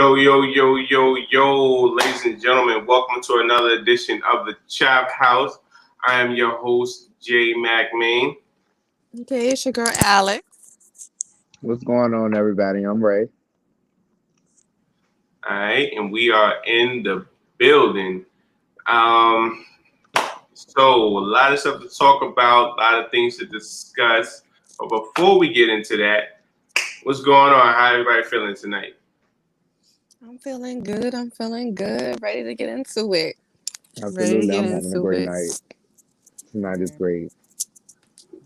Yo, ladies and gentlemen, welcome to another edition of the Chap House. I am your host, J Mac Main. Okay, it's your girl Alex. What's going on, everybody? I'm Ray. All right, and we are in the building. So a lot of stuff to talk about, a lot of things to discuss. But before we get into that, what's going on? How everybody feeling tonight? I'm feeling good. Ready to get into it. Absolutely, I'm having a great night. Tonight is great.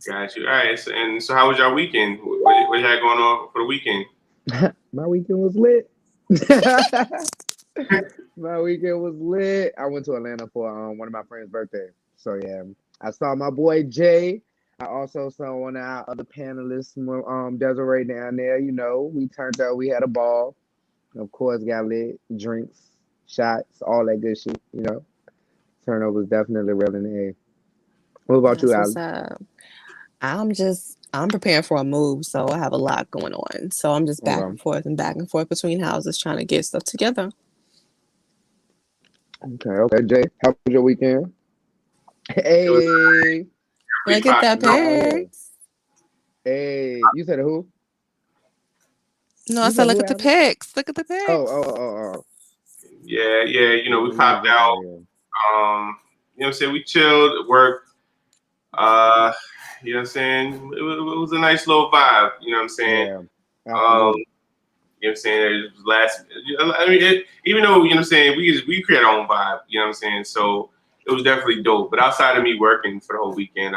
Got you. All right, so how was your weekend? What you had going on for the weekend? My weekend was lit. My weekend was lit. I went to Atlanta for one of my friend's birthday. So yeah, I saw my boy Jay. I also saw one of our other panelists, Desiree down there. You know, we turned out. We had a ball. Of course, got lit, drinks, shots, all that good shit. You know, turnover was definitely real in the air. What about you, Alex? I'm preparing for a move, so I have a lot going on. So I'm just back and forth between houses trying to get stuff together. Okay. Jay, how was your weekend? Hey. Look at that pics. Hey, you said who? No, I said look at the pics. Look at the pics. Oh. Yeah, you know, we popped out. You know what I'm saying? We chilled, worked. You know what I'm saying? It was a nice little vibe, you know what I'm saying? Yeah. You know what I'm saying? It was even though, you know what I'm saying, we create our own vibe, you know what I'm saying? So it was definitely dope. But outside of me working for the whole weekend,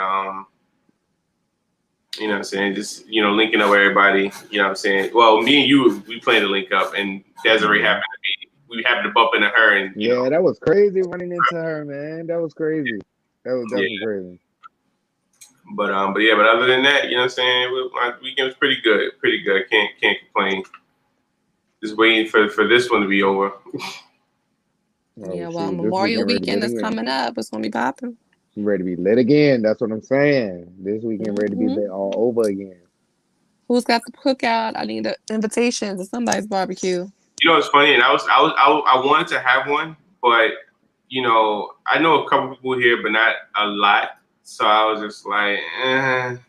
you know what I'm saying, just, you know, linking up with everybody, you know what I'm saying? Well, me and you, we planned to link up, and Desiree we happened to bump into her. And you know, that was crazy running into her, man. That was crazy. That was definitely crazy. But other than that, you know what I'm saying, my weekend was pretty good. Can't complain. Just waiting for this one to be over. Memorial weekend is coming up. It's gonna be popping. I'm ready to be lit again. That's what I'm saying. This weekend ready to be lit all over again. Who's got the cookout? I need the invitations to somebody's barbecue. You know, it's funny, and I wanted to have one, but you know, I know a couple people here, but not a lot. So I was just like, I'm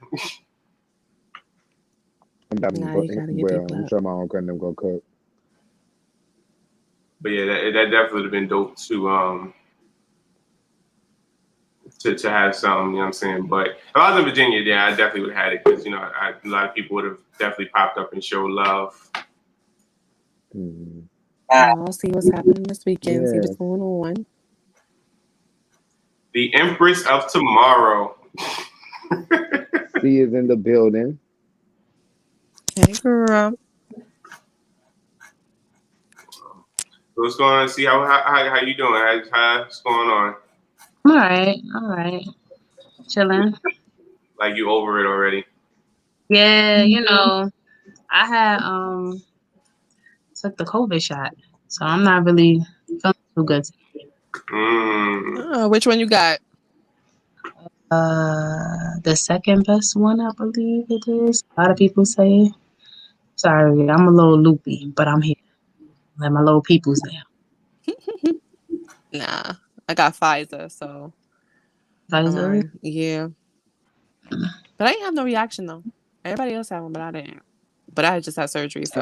sure my uncle and them gonna cook. But yeah, that definitely would have been dope to have some, you know what I'm saying? But if I was in Virginia, yeah, I definitely would have had it because, you know, a lot of people would have definitely popped up and showed love. I'll see what's happening this weekend, see what's going on. The Empress of Tomorrow. She is in the building. Hey, girl. What's going on? See how you doing? What's going on? All right. Chilling. Like you over it already? Yeah, you know, I had took the COVID shot, so I'm not really feeling too good. Which one you got? The second best one, I believe it is. A lot of people say. Sorry, I'm a little loopy, but I'm here. Let my little peoples down. Nah, I got Pfizer, so. Pfizer? Yeah. But I didn't have no reaction, though. Everybody else had one, but I didn't. But I had just had surgery, so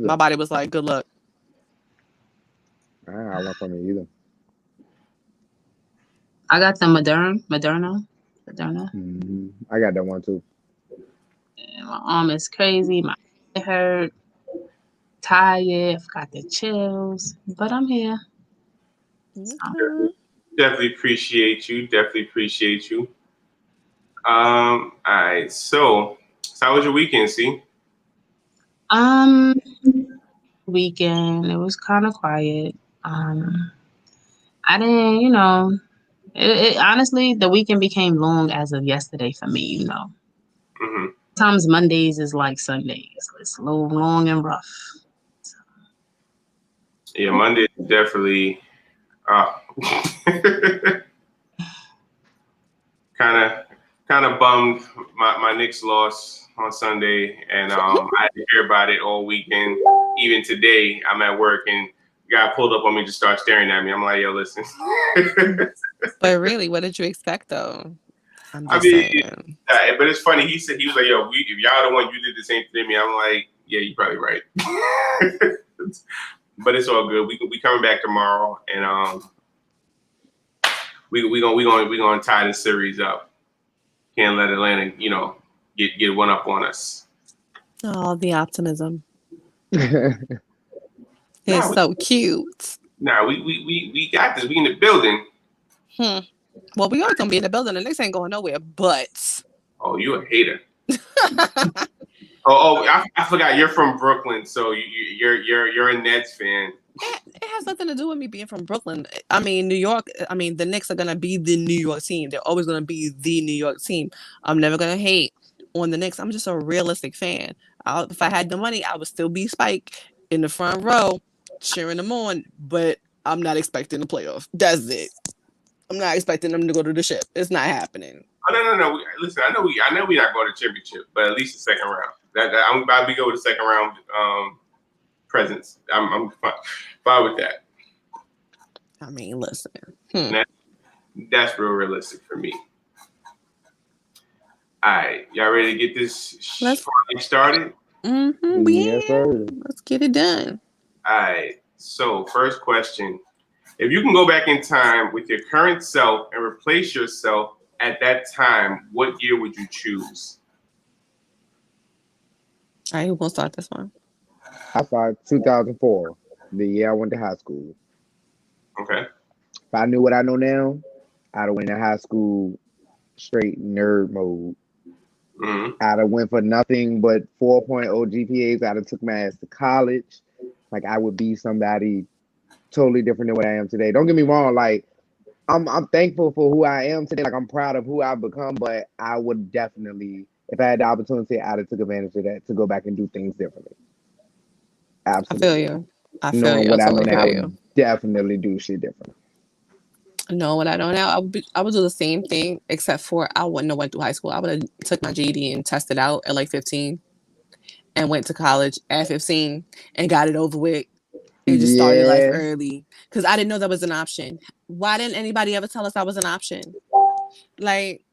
my body was like, good luck. I don't have one from me either. I got the Moderna. I got that one, too. Yeah, my arm is crazy. My head hurt. Tired. Got the chills. But I'm here. Definitely appreciate you. All right. So how was your weekend, C? Weekend. It was kind of quiet. I didn't, you know, it honestly, the weekend became long as of yesterday for me, you know. Sometimes Mondays is like Sundays. It's a little long and rough. So. Yeah, Monday definitely kind of bummed my Knicks loss on Sunday, and I had to hear about it all weekend. You even today, I'm at work and the guy pulled up on me, just started staring at me. I'm like, yo, listen. But really, what did you expect though? I mean, yeah, but it's funny. He was like, yo, if y'all the one you did the same thing to me, I'm like, yeah, you're probably right. But it's all good. We coming back tomorrow, and we gonna tie this series up. Can't let Atlanta, get one up on us. Oh, the optimism. It's so cute. We got this. We in the building. Well, we are gonna be in the building. The Knicks ain't going nowhere. But you a hater. I forgot. You're from Brooklyn, so you're a Nets fan. It has nothing to do with me being from Brooklyn. I mean, New York. I mean, the Knicks are gonna be the New York team. They're always gonna be the New York team. I'm never gonna hate on the Knicks. I'm just a realistic fan. If I had the money, I would still be Spike in the front row, cheering them on. But I'm not expecting the playoff. That's it. I'm not expecting them to go to the ship. It's not happening. Oh, no. Listen, I know we're not going to championship, but at least the second round. I'm about to go to the second round presents. I'm fine with that. I mean, listen. That's real realistic for me. All right, y'all ready to get this started? Let's get it done. All right. So, first question. If you can go back in time with your current self and replace yourself at that time, what year would you choose? All right, who will start this one? I started 2004, the year I went to high school. Okay. If I knew what I know now, I'd have went to high school straight nerd mode. Mm-hmm. I'd have went for nothing but 4.0 GPAs. I'd have took my ass to college. Like, I would be somebody totally different than what I am today. Don't get me wrong. Like, I'm thankful for who I am today. Like, I'm proud of who I've become, but I would definitely, if I had the opportunity, I'd have took advantage of that to go back and do things differently. Absolutely. I feel you. Knowing what I know now, I would definitely do shit different. Know what I know now, I would do the same thing, except for I wouldn't have went through high school. I would have took my GED and tested out at like 15 and went to college at 15 and got it over with and just started life early because I didn't know that was an option. Why didn't anybody ever tell us that was an option? Like,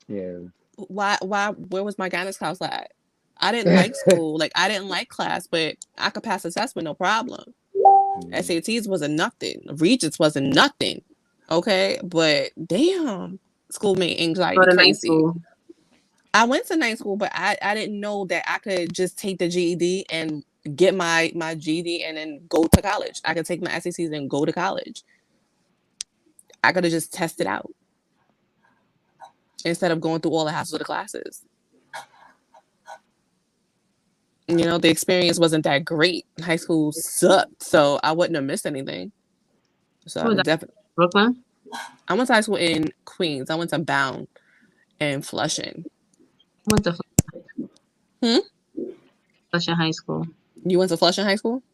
why, where was my guidance counselor at? I didn't like school. Like, I didn't like class, but I could pass the test with no problem. SATs wasn't nothing. Regents wasn't nothing. Okay, but damn, school made anxiety crazy. I went to night school, but I didn't know that I could just take the GED and get my GED and then go to college. I could take my SATs and go to college. I could have just tested out instead of going through all the hassle of the classes. The experience wasn't that great. High school sucked, so I wouldn't have missed anything. So definitely Brooklyn. I went to high school in Queens. I went to Bound and Flushing. Went to Flushing High School. You went to Flushing High School?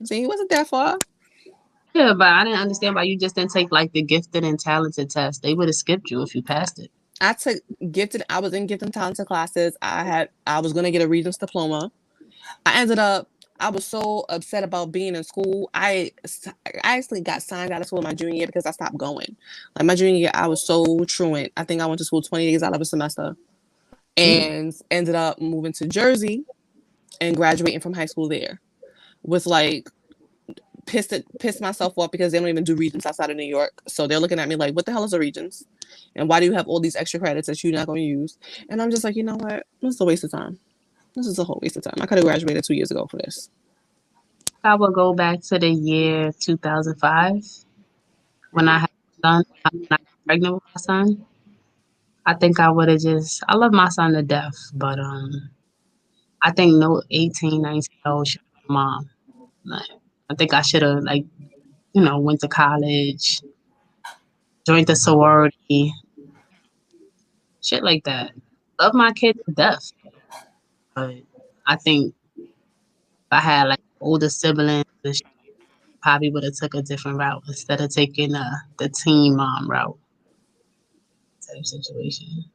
See, it wasn't that far. Yeah, but I didn't understand why you just didn't take like the gifted and talented test. They would have skipped you if you passed it. I took gifted. I was in gifted and talented classes. I was gonna get a Regents diploma. I was so upset about being in school. I actually got signed out of school my junior year because I stopped going. Like my junior year, I was so truant. I think I went to school 20 days out of a semester and ended up moving to Jersey and graduating from high school there with like pissed myself off because they don't even do Regents outside of New York. So they're looking at me like, what the hell is a Regents? And why do you have all these extra credits that you're not going to use? And I'm just like, you know what? This is a waste of time. This is a whole waste of time. I could have graduated 2 years ago for this. I would go back to the year 2005 when I had my son. I was pregnant with my son. I think I would have I love my son to death, but I think no 18, 19-year-old should be a mom. Like, I think I should have went to college, joined the sorority, shit like that. Love my kid to death. But I think if I had like older siblings, probably would have took a different route instead of taking the teen mom route type situation.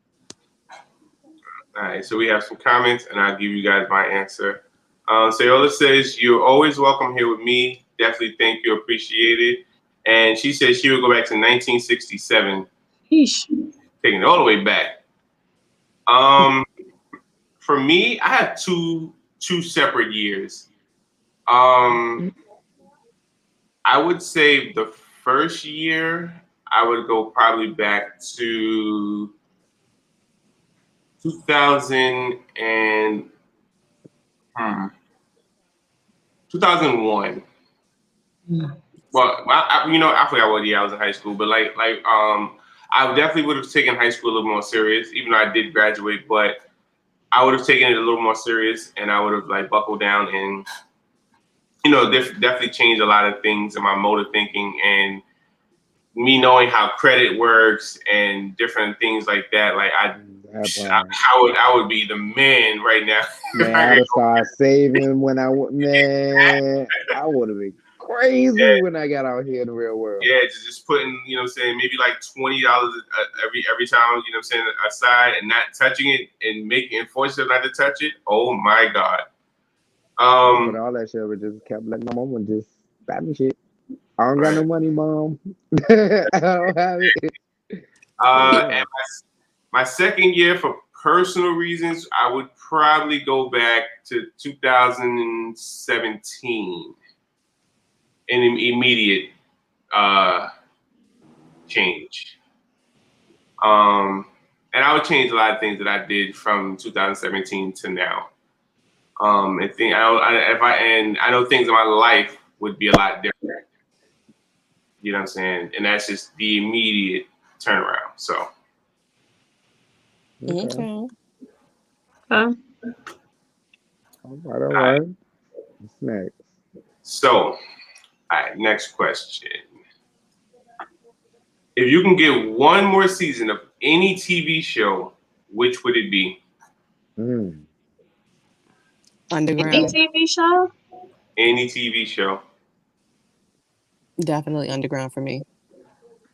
All right, so we have some comments, and I'll give you guys my answer. Sayola says, "You're always welcome here with me. Definitely thank you, appreciate it." And she says she would go back to 1967, Yeesh. taking it all the way back. For me, I have two separate years. I would say the first year I would go probably back to 2000 and 2001. Well, I forgot what year I was in high school, but I definitely would have taken high school a little more serious, even though I did graduate. But I would have taken it a little more serious, and I would have like buckled down and definitely changed a lot of things in my mode of thinking and me knowing how credit works and different things like that. Like I would be the man right now. Man, I'd have started saving when I would. Man, I would have been crazy when I got out here in the real world. Yeah, just putting, maybe like $20 every time, aside and not touching it and forcing them not to touch it. Oh my God. But all that shit would just kept letting my mama just buy me shit. I don't got no money, mom. I don't have it. And my second year, for personal reasons, I would probably go back to 2017 in an immediate change. And I would change a lot of things that I did from 2017 to now. I know things in my life would be a lot different. You know what I'm saying? And that's just the immediate turnaround. So. Okay. All right. What's next? So, all right, next question. If you can get one more season of any TV show, which would it be? Underground. Any TV show? Any TV show. Definitely Underground for me.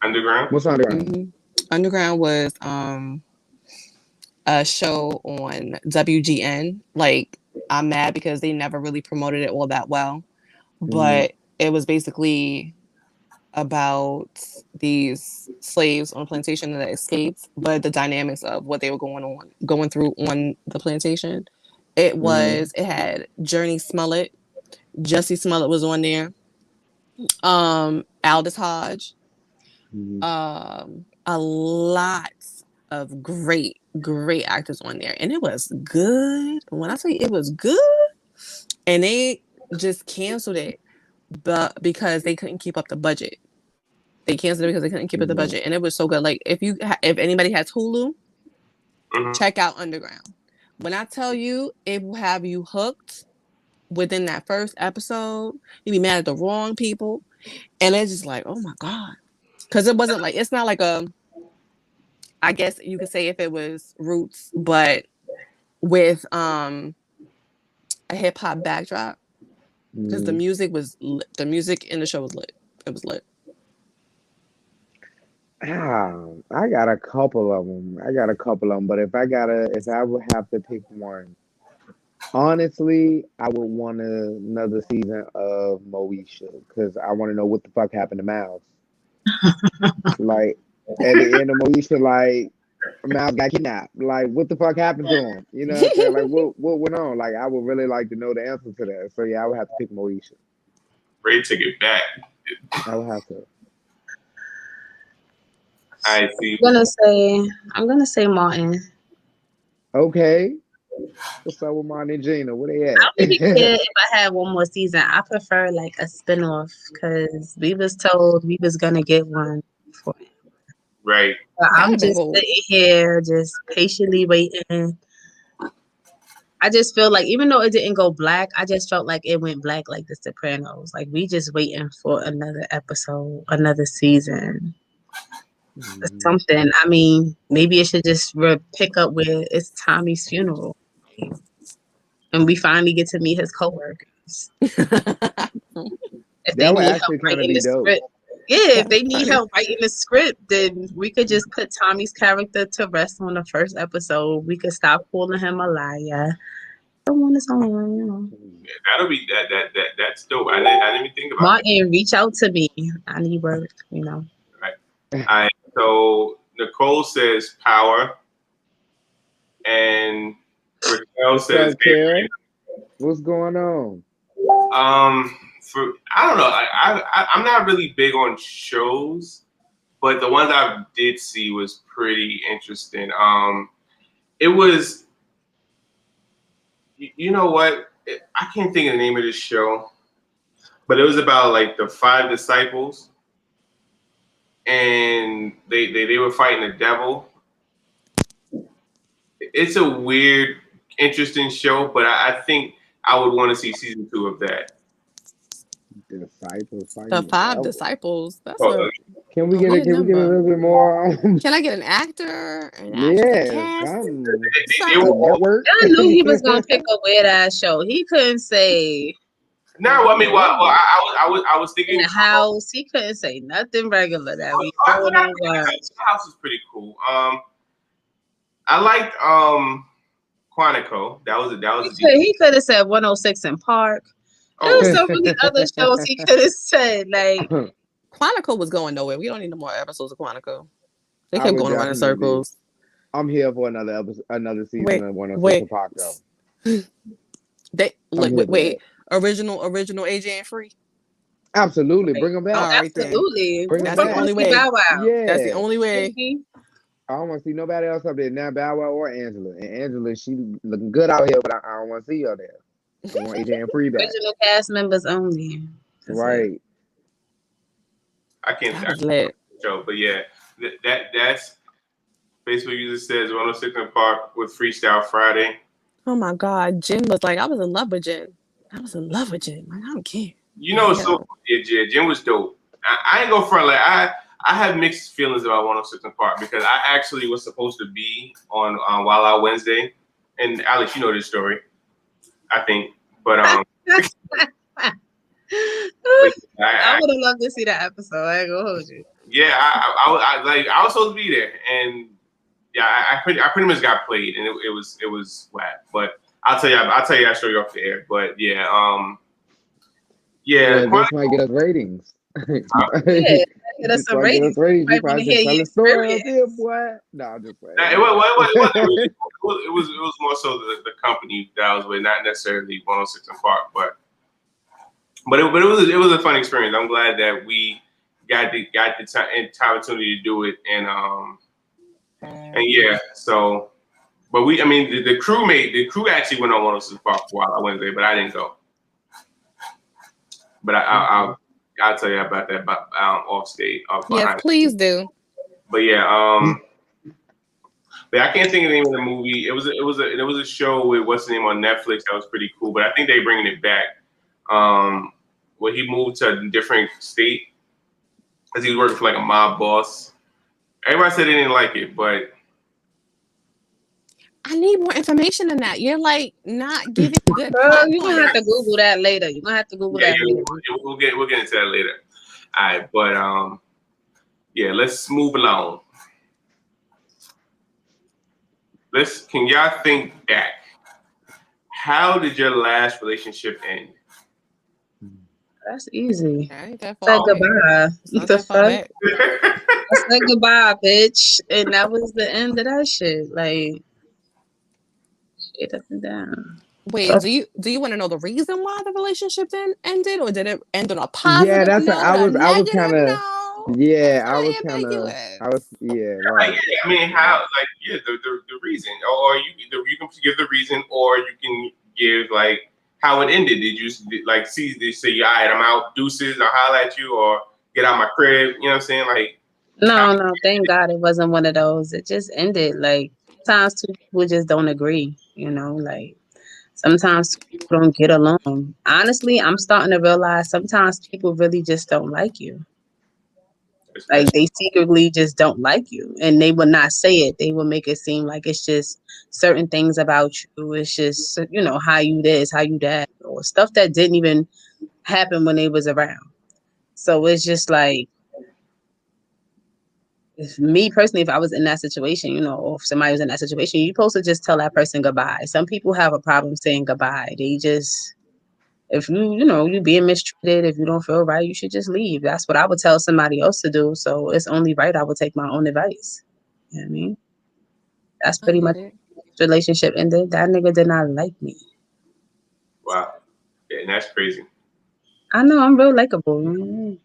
Underground? What's Underground? Mm-hmm. Underground was a show on WGN. Like, I'm mad because they never really promoted it all that well. But it was basically about these slaves on a plantation that escaped, but the dynamics of what they were going through on the plantation. It had Journey Smollett, Jussie Smollett was on there, Aldous Hodge, a lot of great actors on there, and it was good. When I say it was good, and they just canceled it, but because they couldn't keep up the budget. They canceled it because they couldn't keep up the budget, and it was so good. Like if anybody has Hulu, check out Underground. When I tell you, it will have you hooked within that first episode. You be mad at the wrong people, and it's just like, oh my God, because it wasn't like, it's not like I guess you could say if it was Roots, but with a hip hop backdrop, because the music was lit. The music in the show was lit. It was lit. I got a couple of them. But if I would have to pick one, honestly, I would want another season of Moesha because I want to know what the fuck happened to Miles. Like at the end of Moesha, like Miles got kidnapped. Like what the fuck happened to him? You know what I'm saying? Like what went on? Like I would really like to know the answer to that. So yeah, I would have to pick Moesha. Ready to get back. I would have to. I see. I'm gonna say Martin. Okay. What's up with Martin and Gina? Where they at? I don't really care if I had one more season. I prefer like a spinoff because we was told we was gonna get one. Right. But I'm just sitting here, just patiently waiting. I just feel like even though it didn't go black, I just felt like it went black like The Sopranos. Like we just waiting for another episode, another season. Something. I mean, maybe it should just pick up where it's Tommy's funeral, and we finally get to meet his coworkers. If they need help writing the script, if they need help writing the script, then we could just put Tommy's character to rest on the first episode. We could stop calling him a liar, Someone is on, you know. Yeah, that'll be that's dope. I didn't even think about that. Martin, reach out to me. I need work, you know. Right. All right. So Nicole says power, and Raquel says What's up, Kara? What's going on? for I don't know. I'm not really big on shows, but the ones I did see was pretty interesting. It was, you know what? I can't think of the name of this show, but it was about like the five disciples, and they were fighting the devil. It's a weird, interesting show, but I think I would want to see season 2 of that. Disciples fighting The the five devil. disciples. That's Oh, Can we a get weird a number. little bit more? Can I get an actor? An actress, a Yeah, cast? something. they were all, Network. I knew he was gonna pick a weird ass show. He couldn't say no, I mean, well, I was in thinking. the house. He couldn't say nothing regular that we I all forgot know the was. house is pretty cool. I liked Quantico. That was He could have said 106 in Park. There oh was so many other shows he could have said. Like, Quantico was going nowhere. We don't need no more episodes of Quantico. They I kept would going around in definitely. circles. I'm here for another episode, another season Wait, of 106 wait. in Park, though. They I'm here for wait. Original AJ and Free. Absolutely, Like, bring them back. All right then. absolutely. Bring Who them That's the back. only wants to see way. Bow Wow? Yeah, That's the only way. Mhm. I don't want to see nobody else up there now, Bow Wow or Angela. And Angela, she looking good out here, but I don't want to see her there. I want AJ and Free back. Original cast members only. That's it. Right. I can't That was lit. show, but yeah, that's Facebook user says 106 in Park with Freestyle Friday. Oh my God, Jen was like, I was in love with Jen. I was in love with Jen. Like, I don't care. You know, Yeah. so yeah, Jen was dope. I ain't go front like I have mixed feelings about 106 in Park because I actually was supposed to be on Wild Out Wednesday, and Alex, you know this story, I think, but I I would have loved to see that episode. I ain't gonna hold you. yeah, I was supposed to be there, and yeah, I pretty much got played, and it was whack. But I'll tell you that story off the air. But yeah, Yeah, this might get us ratings. Yeah, get us This some might get ratings. us ratings. Might You probably wanna hear just tell your a story up experience. here, boy. No, I'm just playing. it wasn't really. It was more so the company that I was with, not necessarily 106 in Park, but it was a fun experience. I'm glad that we got the opportunity to do it, and yeah, so. But the crew actually went on 106 Park for a while Wednesday, but I didn't go. But I'll tell you about that off stage. Yes, please do. But yeah, but I can't think of the name of the movie. It was a show with what's the name on Netflix that was pretty cool. But I think they're bringing it back. Where he moved to a different state because he was working for like a mob boss. Everybody said they didn't like it, but I need more information than that. You're like not giving good Girl, you're gonna have to content. Google that later. You're gonna have to Google that later. we'll get into that later. All right, but yeah, let's move along. Can y'all think back? How did your last relationship end? That's easy. Ain't that Said far back. goodbye. It's not The that far fuck? back. I said goodbye, bitch. And that was the end of that shit. Like, shit up and down. Wait, do you want to know the reason why the relationship ended, or did it end on a positive Yeah, that's note? I was kind of note? yeah, It's I was very kind of ambiguous. right. I mean, how the reason, or you can give the reason, or you can give like how it ended. Did you like see? Did you say, "All right, I'm out, deuces," or holler at you, or get out my crib? You know what I'm saying? Like, No, thank God it wasn't one of those. It just ended. Like, sometimes two people just don't agree, you know? Like, sometimes two people don't get along. Honestly, I'm starting to realize sometimes people really just don't like you. Like, they secretly just don't like you. And they will not say it. They will make it seem like it's just certain things about you. It's just, you know, how you this, how you that, or stuff that didn't even happen when they was around. So it's just like, if me personally, if I was in that situation, you know, or if somebody was in that situation, you're supposed to just tell that person goodbye. Some people have a problem saying goodbye. They just, if you know, you being mistreated, if you don't feel right, you should just leave. That's what I would tell somebody else to do. So it's only right I would take my own advice. You know what I mean? That's I pretty get much it. relationship ended. That nigga did not like me. Wow. Yeah, and that's crazy. I know I'm real likable. Mm.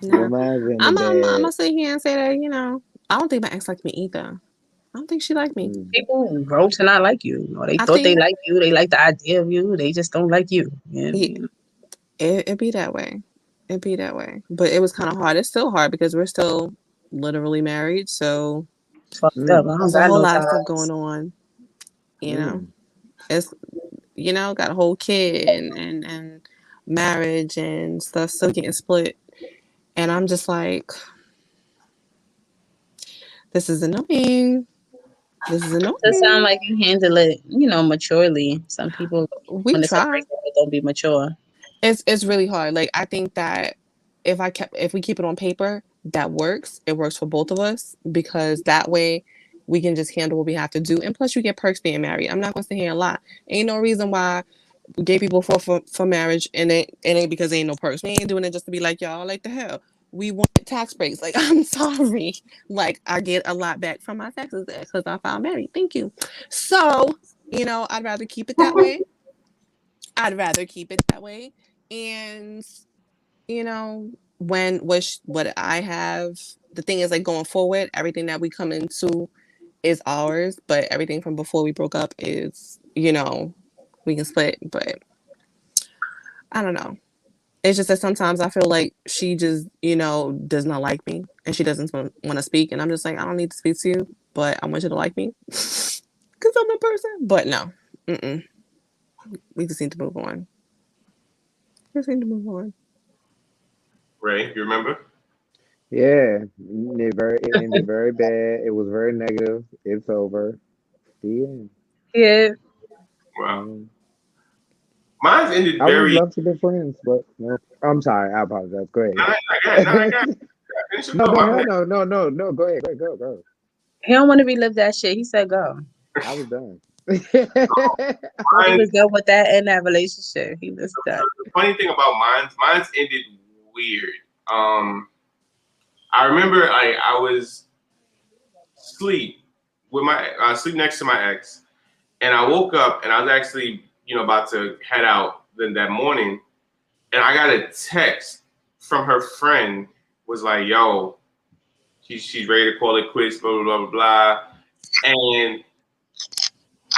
Yeah, No, mine's in the I'm bed. gonna sit here and say that, you know, I don't think my ex liked me either. I don't think she liked me. Mm. People grow to not like you. Or they I thought they think liked you. They like the idea of you. They just don't like you. You know what I it, mean? it be that way. It be that way. But it was kind of hard. It's still hard because we're still literally married. So Fucked up. Mm. I don't there's a got whole no lot of stuff ties. going on. You know, Mm. it's, you know, got a whole kid and marriage and stuff still getting split. And I'm just like, this is annoying. This is It sound annoying. like you handle it, you know, maturely. Some people, We when it's a try. breakup, it don't be mature. It's really hard. Like I think that if we keep it on paper, that works. It works for both of us because that way we can just handle what we have to do. And plus, you get perks being married. I'm not gonna sit here and lie. Ain't no reason why gay people fall for marriage and it ain't because ain't no perks. We ain't doing it just to be like y'all. Like the hell, we want tax breaks. Like I'm sorry. Like I get a lot back from my taxes because I filed married. Thank you. So you know, I'd rather keep it that way. I'd rather keep it that way. And you know, what I have, the thing is like going forward, everything that we come into is ours, but everything from before we broke up is, you know, we can split. But I don't know. It's just that sometimes I feel like she just, you know, does not like me and she doesn't want to speak. And I'm just like, I don't need to speak to you, but I want you to like me because I'm a person. But no, mm-mm. We just need to move on. We just need to move on. Ray, you remember? Yeah, it ended very bad. It was very negative. It's over. Yeah. Yeah. Wow. Um, Mine's ended I would very. love to be friends, but no. I'm sorry. I apologize. Go No, ahead. I got. Finish your No, thought. go My ahead. bad. No. Go ahead. Go. He don't want to relive that shit. He said go. I was done. He Mine, was done with that in that relationship. He was done. the funny thing about mine's ended weird. Um, I remember I was sleep with my sleep next to my ex, and I woke up and I was actually about to head out then that morning, and I got a text from her friend was like, "Yo, she's ready to call it quits, blah blah blah blah blah," and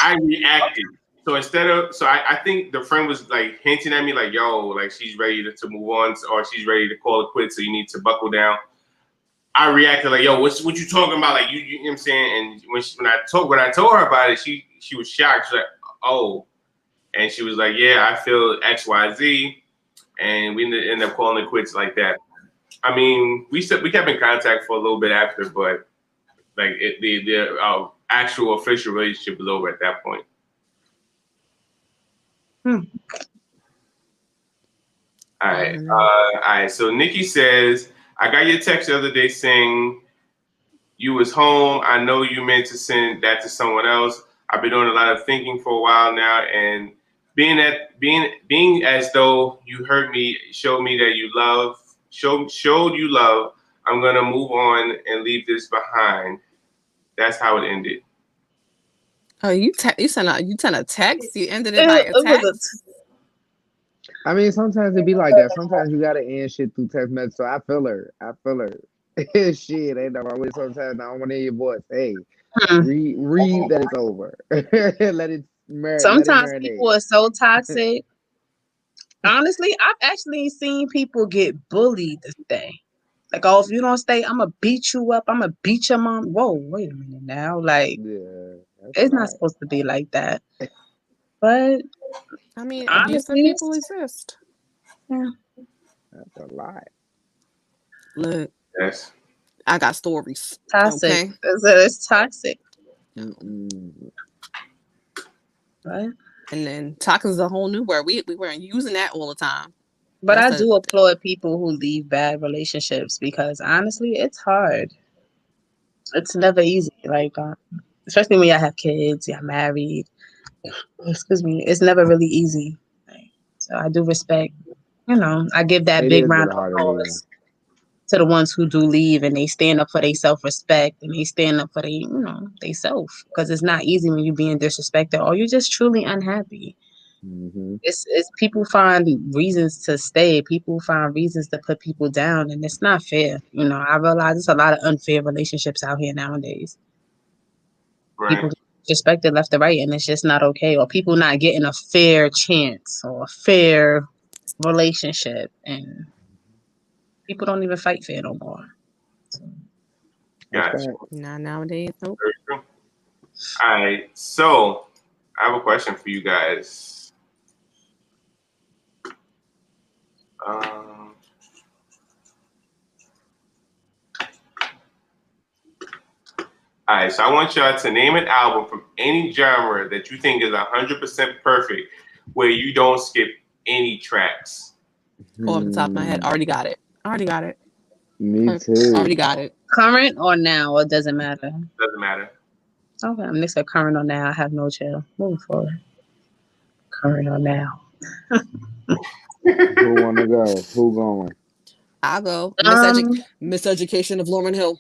I reacted. So I think the friend was like hinting at me like, "Yo, like she's ready to move on, or she's ready to call it quits, so you need to buckle down." I reacted like, "Yo, what you talking about?" Like you know what I'm saying? And when I told her about it, she was shocked. She's like, "Oh," and she was like, "Yeah, I feel X Y Z," and we ended up calling it quits like that. I mean, we kept in contact for a little bit after, but like the actual official relationship was over at that point. Hmm. All right. All right. So Nikki says, I got your text the other day saying you was home. I know you meant to send that to someone else. I've been doing a lot of thinking for a while now, and being as though you hurt me, showed me that you showed you love. I'm gonna move on and leave this behind. That's how it ended. Oh, you sent a text? You ended it by It a was text? I mean, sometimes it be like that. Sometimes you gotta end shit through text message. So I feel her. Shit, ain't nothing wrong with it. Sometimes I don't want to hear your voice. Hey, read that it's over. Let it sometimes marinate. people are so toxic. Honestly, I've actually seen people get bullied to stay. Like, oh, if you don't stay, I'm gonna beat you up. I'm gonna beat your mom. Whoa, wait a minute now. Like, Yeah, that's a it's not lot. supposed to be like that. But I mean, abusive honestly, people exist. yeah, That's a lot. Look, Yes. I got stories. toxic. Okay. It's toxic. Mm-mm. Right? And then toxic is a whole new word. We weren't using that all the time. But That's I a do applaud people who leave bad relationships because honestly, it's hard. It's never easy. Like, especially when y'all have kids, y'all married. Excuse me. It's never really easy. Like, so I do respect. I give that It big is round really of hard to leave. applause to the ones who do leave and they stand up for their self-respect and they stand up for they self, because it's not easy when you're being disrespected or you're just truly unhappy. Mm-hmm. It's people find reasons to stay. People find reasons to put people down, and it's not fair. I realize there's a lot of unfair relationships out here nowadays. People Right. get disrespected left to right, and it's just not okay. Or people not getting a fair chance or a fair relationship, and people don't even fight fair no more. That's Gotcha. right. Not nowadays. Nope. Very true. All right. So I have a question for you guys. All right, so I want y'all to name an album from any genre that you think is 100% perfect, where you don't skip any tracks. Off the top of my head, already got it. Me too. Already got it. Current or now, it doesn't matter. Doesn't matter. Okay, I'm next to current or now. I have no chill. Moving forward. Current or now. Who wanna go? Who going? I'll go. Miseducation of Lauryn Hill.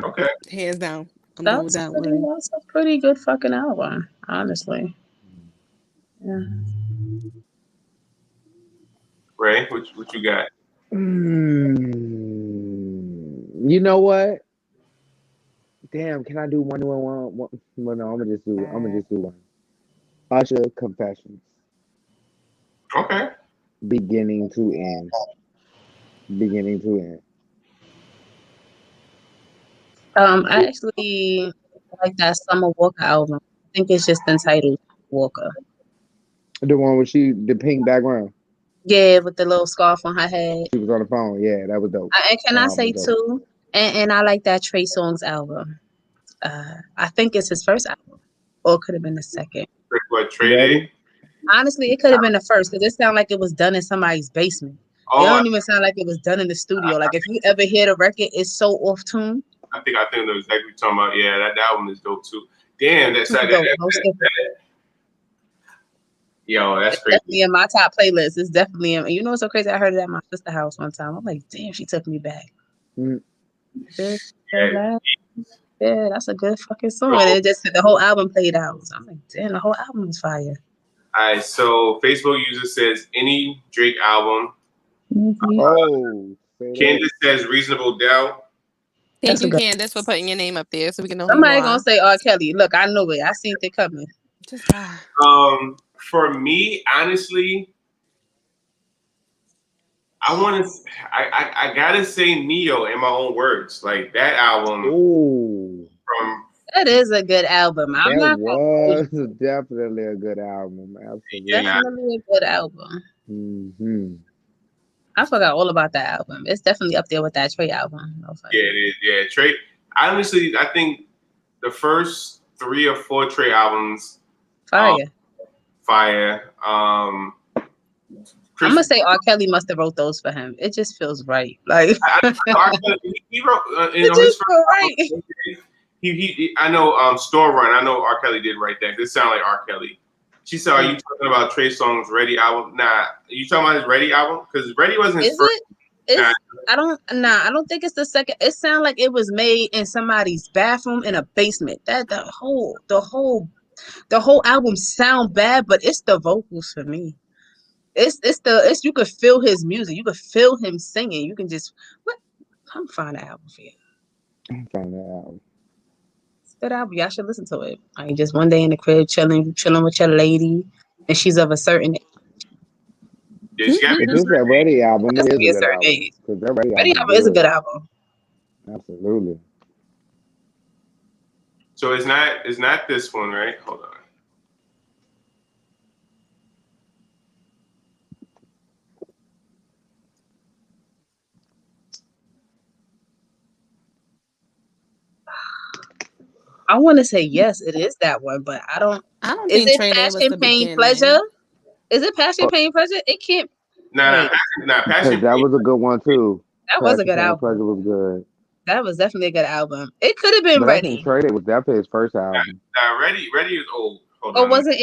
Okay. Hands down. I'm going with that one. That's a pretty good fucking album, honestly. Yeah. Ray, what you got? You know what? Damn, can I do one? Well, no, I'm gonna just do one. Usher Confessions, Okay. beginning to end. Beginning to end. I actually like that Summer Walker album. I think it's just entitled Walker. The one with the pink background. Yeah, with the little scarf on her head. She was on the phone. Yeah, that was dope. And can I say too? And I like that Trey Songz album. I think it's his first album, or it could have been the second. What, Trey Day? Honestly, it could have been the first because it sounded like it was done in somebody's basement. It don't even sound like it was done in the studio. Like if you ever hear the record, it's so off tune. I think I know exactly what you're talking about. Yeah, that album is dope too. Damn, that's Super dope. No skipping. Yo, that's It's crazy. definitely in my top playlist. It's definitely in. You know what's so crazy? I heard it at my sister's house one time. I'm like, damn, she took me back. Yeah, that's a good fucking song. And it just the whole album played out. So I'm like, damn, the whole album is fire. All right, so Facebook user says any Drake album. Candace says Reasonable Doubt. Thank you, Candace, for putting your name up there so we can know. Somebody gonna say R. Kelly. Look, I knew it. I seen it coming. For me, honestly, I gotta say Neo in my own words. Like that album. That is a good album. That was definitely a good album. Absolutely. Definitely a good album. Mm-hmm. I forgot all about that album. It's definitely up there with that Trey album. Yeah, it is. Yeah, Trey. Honestly, I think the first 3 or 4 Trey albums. Fire. I'm gonna say R. Kelly must have wrote those for him. It just feels right. Like he wrote. It just feels right. I know Store Run. I know R. Kelly did write that. This sounds like R. Kelly. She said, "Are you talking about Trey Songz' Ready album?" Nah, you talking about his Ready album? Because Ready wasn't his first. I don't think it's the second. It sounds like it was made in somebody's bathroom in a basement. That the whole album sound bad, but it's the vocals for me. It's you could feel his music. You could feel him singing. You can just I'm find the album for you. I'm find the album. Good album. Y'all should listen to it. I just one day in the crib chilling with your lady, and she's of a certain age. Yeah, she got this that Ready album. It is a good album. Because that Ready album is a good album. Absolutely. So it's not this one, right? Hold on. I want to say yes, it is that one, but I don't think Trey Day was the beginning. Pleasure? Is it Passion, Pain, Pleasure? It can't. Nah, Passion. That was a good one too. That was a good album. Pleasure was good. That was definitely a good album. It could have been But I think Ready. Trey Day was definitely his first album. Nah, Ready is old. Hold Or on. was it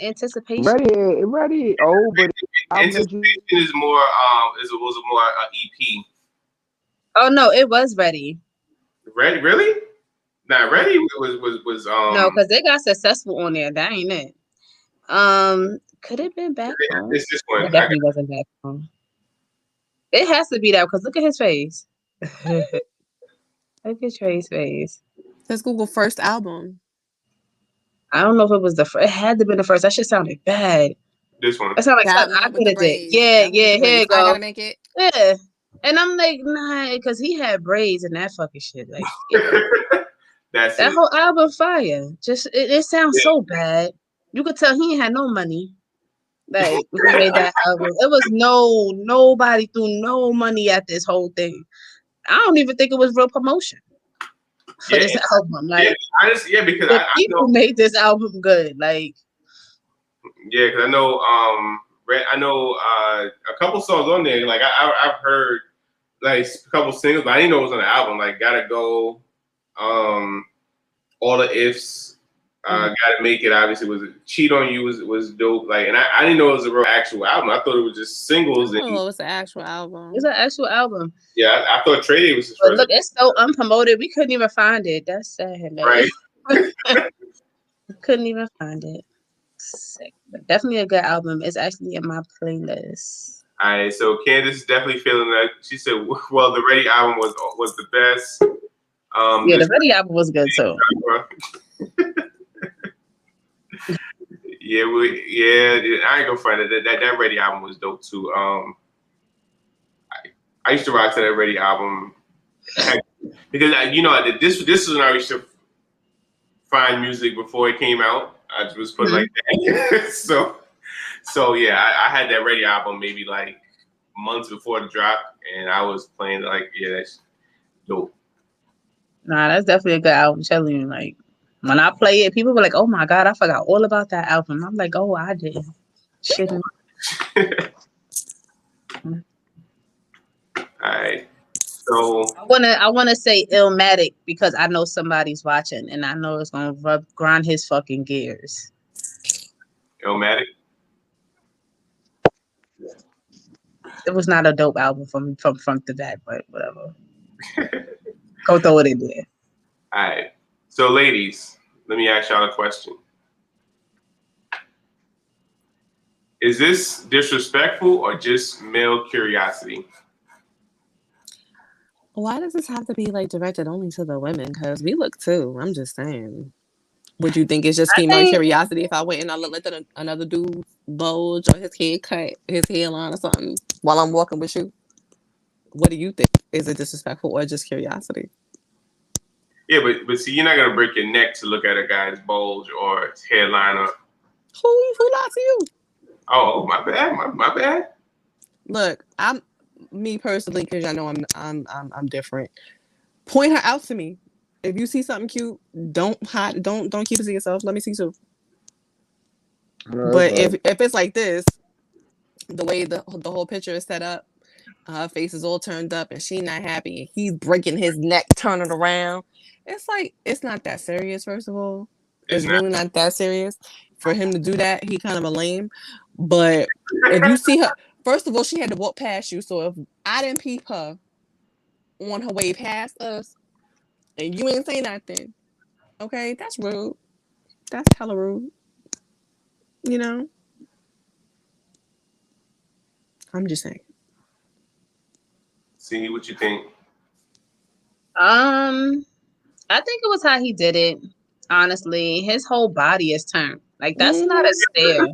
Anticipation? Ready, oh, but album that you Anticipation is more was more EP. Oh no, it was Ready. Ready, really? Nah, Ready was No, because they got successful on there. That ain't it. Could it have been Back Home? it's this one. It definitely wasn't Back Home. It has to be that because look at his face. Look at Trey's face. Let's Google first album. I don't know if it was the first. It had to be the first. That shit sounded bad. This one. That sounded like That something I one with could the have did. braids. Yeah, That one with yeah, the here braids. you I go. gotta make it. Yeah. And I'm like, nah, because he had braids and that fucking shit. Like, yeah. That's That it. whole album fire. Just it sounds Yeah. so bad. You could tell he ain't had no money. Like when he made that album. It was nobody threw no money at this whole thing. I don't even think it was real promotion for this album. Like Honestly, because the I people know, made this album good. Like because I know, a couple songs on there. Like I've heard like a couple singles, but I didn't know it was on the album. Like Gotta Go, All the Ifs, Gotta Make It. Obviously, was Cheat on You was dope. Like, and I didn't know it was a real actual album. I thought it was just singles. And Oh, it's an actual album. it's an actual album. yeah, I thought Trey Day was his But first. look, it's so unpromoted. We couldn't even find it. That's sad. Like, Right. couldn't even find it. Sick. But definitely a good album. It's actually in my playlist. All right, so Candace is definitely feeling that. She said, "Well, the Ready album was the best." Yeah, the Ready album was good too. Yeah, I ain't gonna front it. That Ready album was dope too. I used to rock to that Ready album because this is when I used to find music before it came out. I just was put like that. so yeah, I had that Ready album maybe like months before the drop, and I was playing like, yeah, that's dope. Nah, that's definitely a good album. I'm telling you, like when I play it, people were like, "Oh my god, I forgot all about that album." I'm like, "Oh, I didn't." Shit. All right, so I wanna say Illmatic because I know somebody's watching, and I know it's gonna grind his fucking gears. Illmatic. It was not a dope album from front to back, but whatever. Go throw it in there. All right, so ladies, let me ask y'all a question. Is this disrespectful or just male curiosity? Why does this have to be like directed only to the women? Because we look too. I'm just saying. Would you think it's just female curiosity if I went and I looked at another dude bulge or his hair cut, his hairline or something while I'm walking with you? What do you think? Is it disrespectful or just curiosity? Yeah, but see, you're not gonna break your neck to look at a guy's bulge or his hairline or. Who lied to you? Oh, my bad, my bad. Look, I'm me personally because I know I'm different. Point her out to me. If you see something cute, don't hide. Don't keep it to yourself. Let me see too. But if it's like this, the way the whole picture is set up, her face is all turned up and she not happy, and he's breaking his neck, turning around. It's like it's not that serious. First of all, it's really not that serious for him to do that. He kind of a lame. But if you see her, first of all, she had to walk past you. So if I didn't peep her on her way past us, and you ain't say nothing, okay, that's rude. That's hella rude. You know? I'm just saying. See what you think. I think it was how he did it. Honestly, his whole body is turned. Like that's not a stare.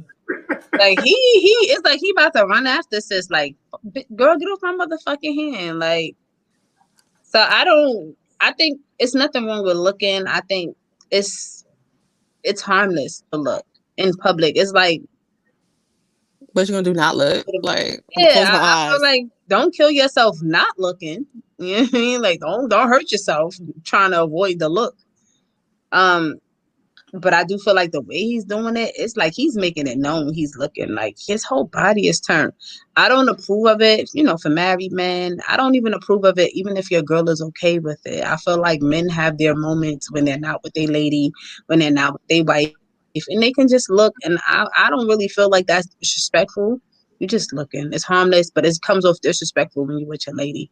Like he is like he about to run after sis. Like, girl, get off my motherfucking hand. Like, so I think it's nothing wrong with looking. I think it's harmless to look in public. It's like, what you gonna do? Not look? Like, yeah, close my eyes. I feel like don't kill yourself not looking. You know what I mean? Like, don't hurt yourself trying to avoid the look. But I do feel like the way he's doing it, it's like he's making it known he's looking like his whole body is turned. I don't approve of it, for married men. I don't even approve of it, even if your girl is okay with it. I feel like men have their moments when they're not with their lady, when they're not with their wife, and they can just look. And I don't really feel like that's disrespectful. You're just looking. It's harmless, but it comes off disrespectful when you're with your lady.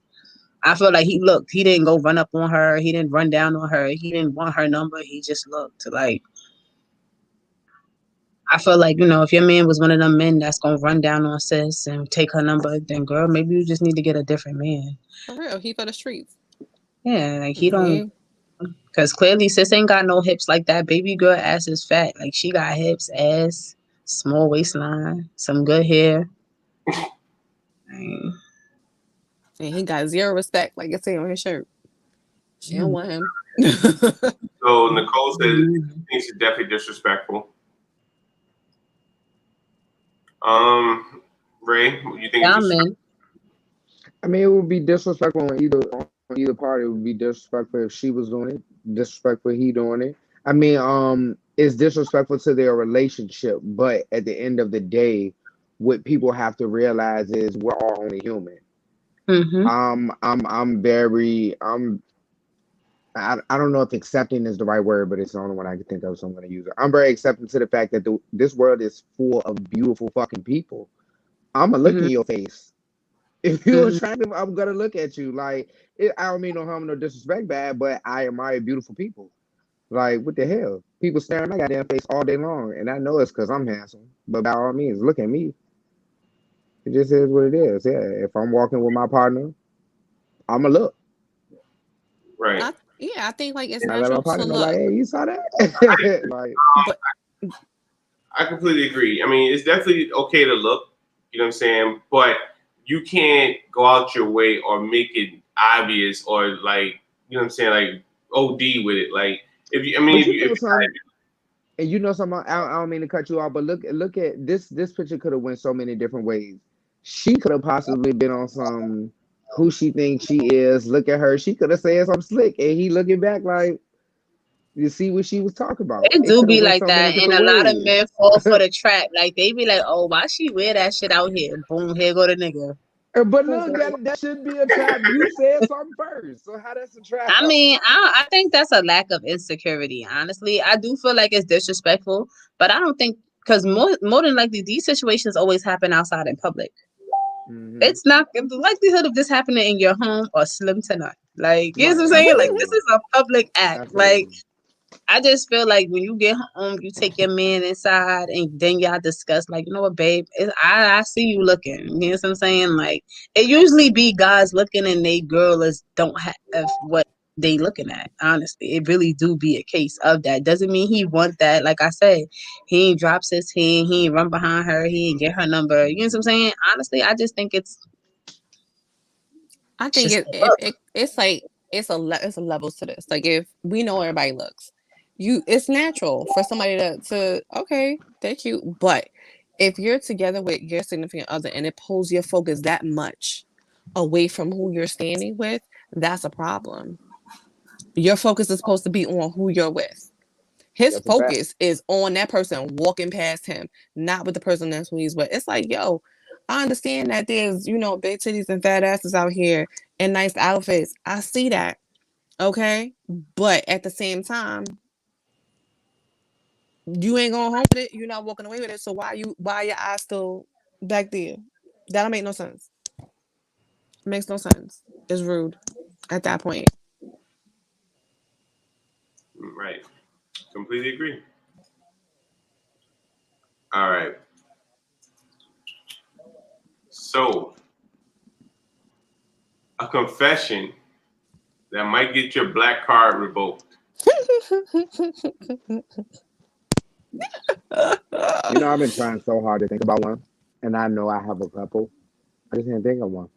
I feel like he looked. He didn't go run up on her. He didn't run down on her. He didn't want her number. He just looked. Like, I feel like, if your man was one of them men that's gonna run down on sis and take her number, then girl, maybe you just need to get a different man. For real, he for the streets. Yeah, like he Yeah. don't, because clearly sis ain't got no hips like that. Baby girl ass is fat. Like she got hips, ass, small waistline, some good hair. Like, And he got zero respect, like it say on his shirt. She don't want him. So Nicole says thinks it's definitely disrespectful. Ray, you think yeah, it's man. I mean, it would be disrespectful on either party. It would be disrespectful if she was doing it, disrespectful he doing it. I mean, it's disrespectful to their relationship, but at the end of the day, what people have to realize is we're all only human. Mm-hmm. I'm very I don't know if accepting is the right word, but it's the only one I can think of, so I'm going to use it. I'm very accepting to the fact that this world is full of beautiful fucking people. I'm gonna look Mm-hmm. in your face. If you're Mm-hmm. attractive, I'm gonna look at you. Like, I don't mean no harm, no disrespect, bad, but I admire beautiful people. Like, what the hell? People stare at my goddamn face all day long, and I know it's because I'm handsome. But by all means, look at me. It just is what it is. Yeah, if I'm walking with my partner, I'ma look, right? I think like it's and I let my natural to partner know, like, look, hey, you saw that? Like, but I completely agree. I mean, it's definitely okay to look, you know what I'm saying? But you can't go out your way or make it obvious or like, you know what I'm saying, like OD with it. Like if you, I mean, but if you you, know something, and you know something. I don't mean to cut you off, but look at this. This picture could have went so many different ways. She could have possibly been on some who she thinks she is. Look at her. She could have said something slick, and he looking back like, you see what she was talking about. It It do could have be went like so many that, and different a lot of ways. men fall for the trap. Like they be like, "Oh, why she wear that shit out here?" Boom, here go the nigga. But look, that should be a trap. You said something first, so how that's a trap? I mean, I think that's a lack of insecurity. Honestly, I do feel like it's disrespectful, but I don't think because more than likely these situations always happen outside in public. Mm-hmm. It's not the likelihood of this happening in your home or slim to none. Like, you know what Right, I'm saying? Like, this absolutely, is a public act. Like, absolutely. I just feel like when you get home, you take your man inside, and then y'all discuss, like, you know what, babe, I see you looking. You know what I'm saying? Like, it usually be guys looking, and they girl is don't have what they looking at. Honestly, it really do be a case of that. Doesn't mean he want that. Like I said, he ain't drops his hand, he ain't run behind her, he ain't get her number. You know what I'm saying? Honestly, I just think it's I think just it's like it's a levels to this. Like if we know everybody looks, it's natural for somebody to okay, they're cute, but if you're together with your significant other and it pulls your focus that much away from who you're standing with, that's a problem. Your focus is supposed to be on who you're with. His That's a fact. focus is on that person walking past him, not with the person that's who he's with. It's like, yo, I understand that there's, big titties and fat asses out here and nice outfits. I see that. Okay. But at the same time, you ain't going home with it. You're not walking away with it. So why your eyes still back there? That'll make no sense. It makes no sense. It's rude at that point. right, completely agree. All right. So a confession that might get your black card revoked. You know, I've been trying so hard to think about one, and I know I have a couple. I just can't think of one.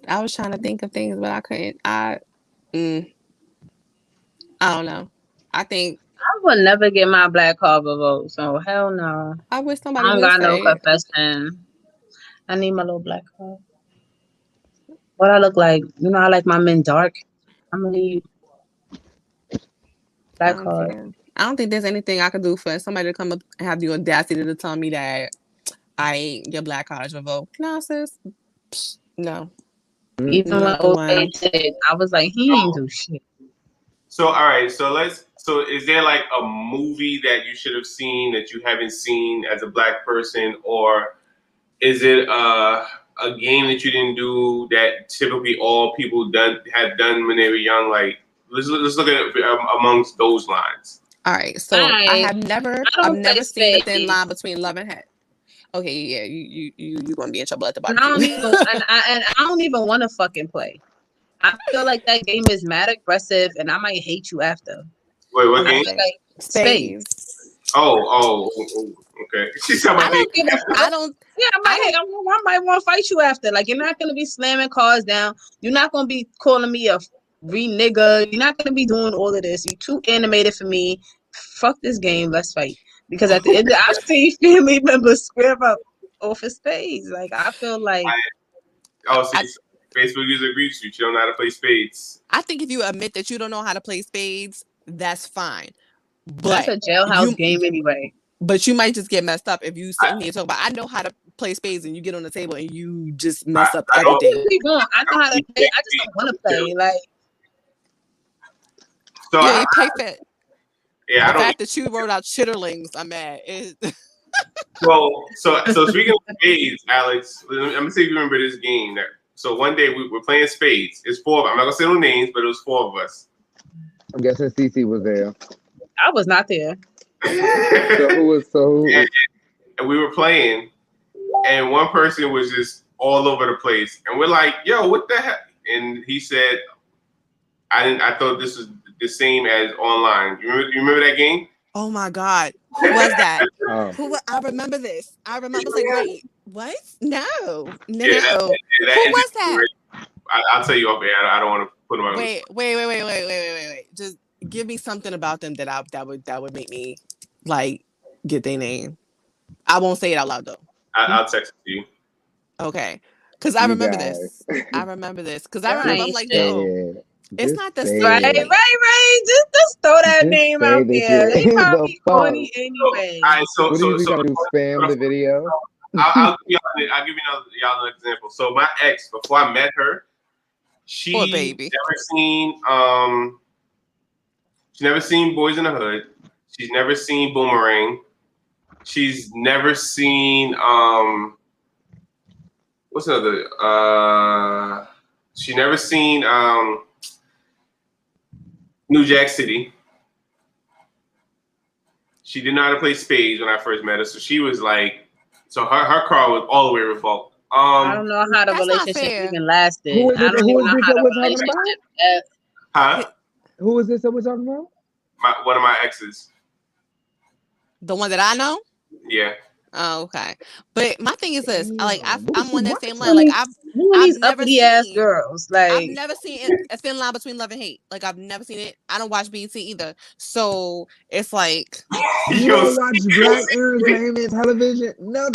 I was trying to think of things, but I couldn't. Mm, I don't know. I think I would never get my black card revoked. So hell no. I wish I somebody don't would got no say it. confession. I need my little black card. What I look like? I like my men dark. I'm gonna need I that don't card. care. I don't think there's anything I could do for somebody to come up and have the audacity to tell me that your black card is revoked. No, sis. Psh, no. Even when Not the OJ one. did, I was like, he ain't do shit. So all right, so is there like a movie that you should have seen that you haven't seen as a black person, or is it a game that you didn't do that typically all people had done when they were young? Like let's look at it amongst those lines. All right. So I've never play seen the thin spades. line between love and hate. Okay, yeah, you gonna be in trouble at the And I barbecue. I don't even want to fucking play. I feel like that game is mad aggressive, and I might hate you after. Wait, what game? Like Spades. Oh, okay. She's talking about I don't. Yeah, I might want to fight you after. Like, you're not gonna be slamming cars down. You're not gonna be calling me a nigga. You're not gonna be doing all of this. You're too animated for me. Fuck this game. Let's fight. Because at the end, I've seen family members square up off of spades. Like, I feel like. Facebook user agrees with you. She don't know how to play spades. I think if you admit that you don't know how to play spades, that's fine. But that's a jailhouse game anyway. But you might just get messed up if you sit here and talk about, I know how to play spades, and you get on the table and you just mess up everything. I know how to play. I just don't want to play. Like, so yeah, you pay for it. Yeah, the fact that you wrote out chitterlings, I'm mad. Well, so speaking of spades, Alex, I'm gonna see if you remember this game. So one day we were playing spades. It's four. I'm not gonna say no names, but it was four of us. I'm guessing Cece was there. I was not there. And we were playing, and one person was just all over the place, and we're like, "Yo, what the heck?" And he said, I thought this was the same as online. You remember that game? Oh my God, who was that? I remember this. I remember like, wait, what? No. Who was that? I'll tell you off air. I don't want to put them on. Wait. Just give me something about them that would make me like get their name. I won't say it out loud though. I'll text it to you. Okay, because I remember this. I'm like, yo, it's not the same. Right. Just throw that name out there. They probably corny anyway. All right, so we gotta do spam the video. I'll give y'all an example. So my ex, before I met her, she never seen Boys in the Hood. She's never seen Boomerang. She's never seen what's another? She never seen New Jack City. She didn't know how to play spades when I first met her, so she was like, so her car was all the way revoked. I don't know how the relationship even lasted. Who is I don't even know how the relationship. Huh? Who is this that we're talking about? One of my exes. The one that I know? Yeah. Oh, okay. But my thing is this: I'm on that same line. Like I've never seen ass girls. Like I've never seen a thin line between love and hate. Like I've never seen it. I don't watch BET either, so it's like you don't watch Black entertainment television. No,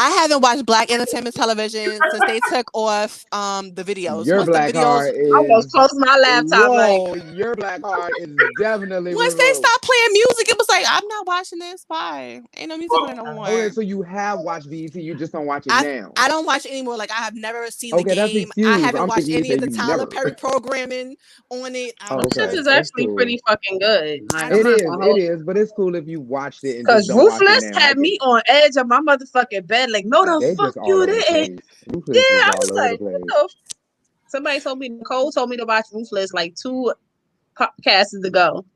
I haven't watched Black entertainment television since they took off the videos. Your black card is. I almost closed my laptop. Whoa, your black card is definitely. Once they stopped playing music, it was like I'm not watching this. Why? Ain't no music on no more. Okay, so you have watched BET, you just don't watch it now. I don't watch it anymore. Like I have never seen the game. I haven't watched any of the Tyler Perry programming on it. This is actually pretty fucking good. Like, it is, but it's cool if you watched it. Because Ruthless had me on edge of my motherfucking bed. Like, no, the fuck you didn't. Yeah, I was like, somebody told me, Nicole told me to watch Ruthless like 2 podcasts ago.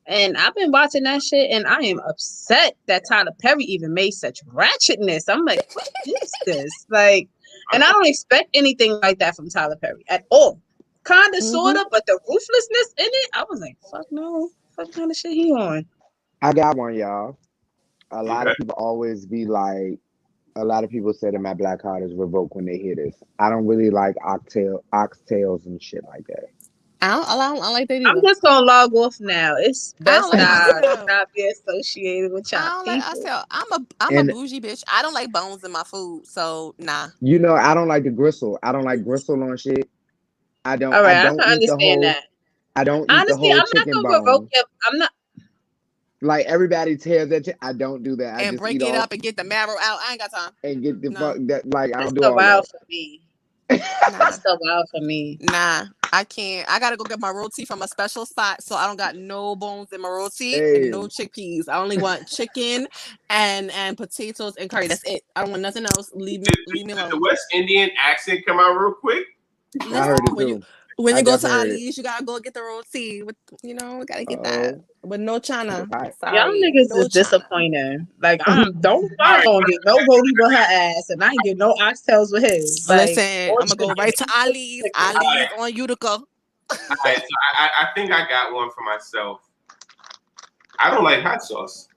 And I've been watching that shit, and I am upset that Tyler Perry even made such ratchetness. I'm like, what is this? Like, and I don't expect anything like that from Tyler Perry at all. Kind of, sort of, but the ruthlessness in it, I was like, fuck no. What kind of shit he on? I got one, y'all. A lot of people always be like, a lot of people say that my black card is revoked when they hear this. I don't really like oxtails and shit like that. I don't like that either. I'm just gonna log off now. It's best not be associated with y'all. I'm a bougie bitch. I don't like bones in my food, so nah. You know, I don't like the gristle. I don't like gristle on shit. I don't. All I right, I don't can eat the understand whole. that. I don't eat the Honestly, whole I'm not chicken gonna revoke bone. it. I'm not. Like everybody tears that. I don't do that. I And just break eat it all up and get the marrow out. I ain't got time. and get the No. fuck that. Like I That's don't do the all wild that. for me. Nah. That's the wild for me. Nah, I can't. I gotta go get my roti from a special spot, so I don't got no bones in my roti and no Hey, chickpeas. I only want chicken and potatoes and curry. That's it. I don't want nothing else. Leave Did me the alone. West Indian accent come out real quick? I Listen, heard it when too. you I go to definitely heard it. Ali's, you gotta go get the roti with gotta get that Oh, with no chana. right. Y'all Sorry, niggas no is chana. disappointing. Like All I'm right, gonna get no roti with her ass, and I ain't get no oxtails with his. Like Listen, or I'm gonna go chicken. right to Ali's. Chicken. Ali's on Utica. all right. So I think I got one for myself. I don't like hot sauce.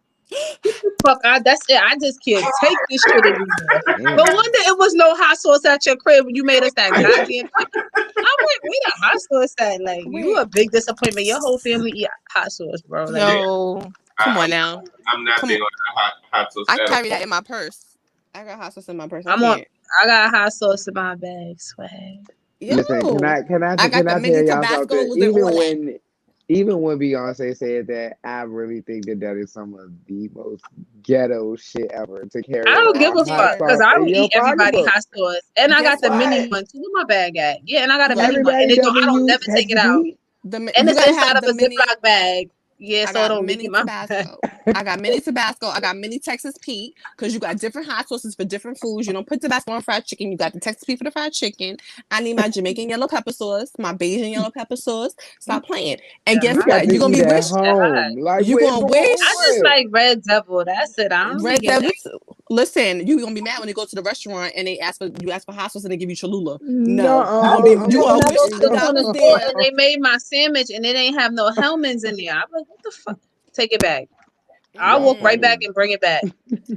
Fuck, that's it. I just can't take this shit anymore. No Damn. wonder it was no hot sauce at your crib when you made us that goddamn chicken. I'm like, where the hot sauce at? Like, you Wait, a big disappointment. Your whole family eat hot sauce, bro. Like, yo, come on now. I'm not Come big on. on hot sauce I at all. carry that in my purse. I got hot sauce in my purse. I I'm on. can't. I got hot sauce in my bag. Swag. Yo, Listen, I got can the I mini tell y'all something? Tabascos and all that. Even when Beyonce said that, I really think that is some of the most ghetto shit ever to I carry don't give a around hot fuck because sauce I in don't your eat everybody pocketbook. hot sauce, and I got Guess the what? mini What? one too. Where my bag at? Yeah, and I got a Look, mini one, and Everybody I doesn't don't use never take it Texas out, heat. and You it's gotta inside have of the a mini. Ziploc bag. Yeah, I so it got don't leak mini in my bag. Tabasco. I got mini Tabasco. I got mini Texas Pete because you got different hot sauces for different foods. You don't put Tabasco on fried chicken. You got the Texas Pete for the fried chicken. I need my Jamaican yellow pepper sauce, my Bajan yellow pepper sauce. Stop playing. And Yeah, guess You hot got what? to You're gonna eat be at wish. shit hot. home. Like, You're wait, gonna for I wish. just real. like Red Devil. That's it. I don't be Red getting Devil. Listen, you're gonna be mad when you go to the restaurant and they ask for hot sauce and they give you Cholula. No, I you remember when gonna I wish go to the that corner was store there. and they made my sandwich and it ain't have no Hellmann's in there. I'm like, what the fuck? Take it back. I'll walk right back and bring it back.